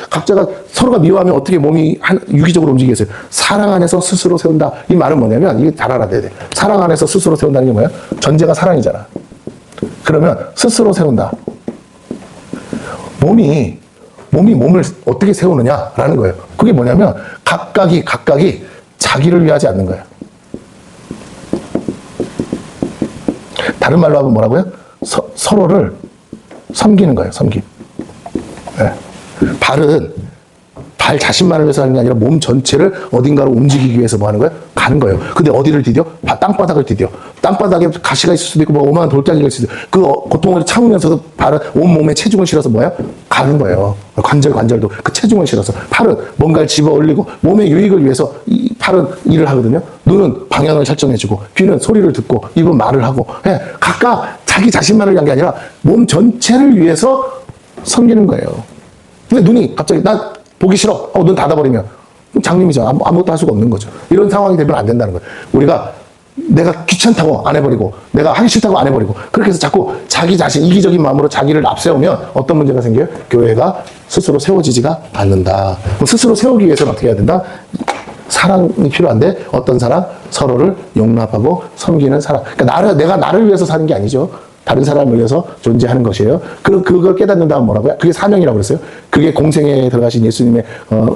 각자가 서로가 미워하면 어떻게 몸이 유기적으로 움직이겠어요? 사랑 안에서 스스로 세운다. 이 말은 뭐냐면, 이게 잘 알아야 돼. 사랑 안에서 스스로 세운다는 게 뭐야? 전제가 사랑이잖아. 그러면 스스로 세운다. 몸이 몸을 어떻게 세우느냐라는 거예요. 그게 뭐냐면 각각이 자기를 위하지 않는 거예요. 다른 말로 하면 뭐라고요? 서로를 섬기는 거예요. 섬김. 네. 발 자신만을 위해서 하는 게 아니라 몸 전체를 어딘가로 움직이기 위해서 뭐 하는 거예요? 가는 거예요. 근데 어디를 디뎌? 땅바닥을 디뎌. 땅바닥에 가시가 있을 수도 있고, 뭐 오만한 돌덩이가 있을 수도 있고, 그 고통을 참으면서도 발은 온몸에 체중을 실어서 뭐야? 가는 거예요. 관절도 그 체중을 실어서. 팔은 뭔가를 집어 올리고, 몸의 유익을 위해서 팔은 일을 하거든요. 눈은 방향을 설정해주고, 귀는 소리를 듣고, 입은 말을 하고, 예, 각각 자기 자신만을 위한 게 아니라 몸 전체를 위해서 섬기는 거예요. 근데 눈이 갑자기 나 보기 싫어. 눈 닫아버리면 장님이죠. 아무것도 할 수가 없는 거죠. 이런 상황이 되면 안 된다는 거예요. 우리가 내가 귀찮다고 안 해버리고 내가 하기 싫다고 안 해버리고 그렇게 해서 자꾸 자기 자신 이기적인 마음으로 자기를 앞세우면 어떤 문제가 생겨요? 교회가 스스로 세워지지가 않는다. 그럼 스스로 세우기 위해서는 어떻게 해야 된다? 사랑이 필요한데 어떤 사랑? 서로를 용납하고 섬기는 사랑. 그러니까 내가 나를 위해서 사는 게 아니죠. 다른 사람을 위해서 존재하는 것이에요. 그걸 깨닫는다면 뭐라고요? 그게 사명이라고 그랬어요. 그게 공생에 들어가신 예수님의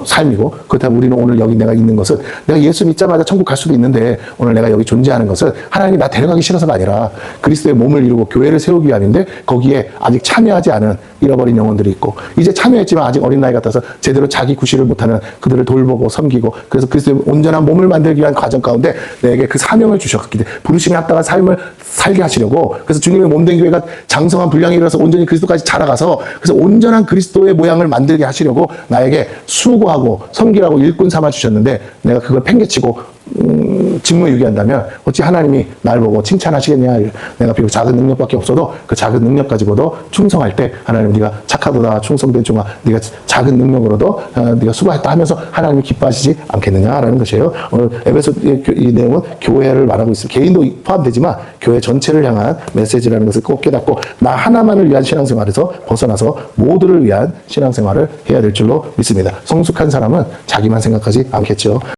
삶이고, 그렇다면 우리는 오늘 여기 내가 있는 것은 내가 예수 믿자마자 천국 갈 수도 있는데 오늘 내가 여기 존재하는 것은 하나님이 나 데려가기 싫어서가 아니라 그리스도의 몸을 이루고 교회를 세우기 위함인데 거기에 아직 참여하지 않은 잃어버린 영혼들이 있고 이제 참여했지만 아직 어린 나이 같아서 제대로 자기 구실을 못하는 그들을 돌보고 섬기고 그래서 그리스도의 온전한 몸을 만들기 위한 과정 가운데 내게 그 사명을 주셨기 때문에 부르심에 합당한 삶을 살게 하시려고 그래서 주님의 몸된 교회가 장성한 분량이 일어나서 온전히 그리스도까지 자라가서 그래서 온전한 그리스도의 모양을 만들게 하시려고 나에게 수고하고 섬기라고 일꾼 삼아 주셨는데 내가 그걸 팽개치고 직무유기한다면 어찌 하나님이 날 보고 칭찬하시겠냐. 내가 비록 작은 능력밖에 없어도 그 작은 능력 가지고도 충성할 때 하나님 네가 착하도다 충성된 종아 네가 작은 능력으로도 네가 수고했다 하면서 하나님이 기뻐하시지 않겠느냐라는 것이에요. 오늘 에베소 이 내용은 교회를 말하고 있습니다. 개인도 포함되지만 교회 전체를 향한 메시지라는 것을 꼭 깨닫고 나 하나만을 위한 신앙생활에서 벗어나서 모두를 위한 신앙생활을 해야 될 줄로 믿습니다. 성숙한 사람은 자기만 생각하지 않겠죠.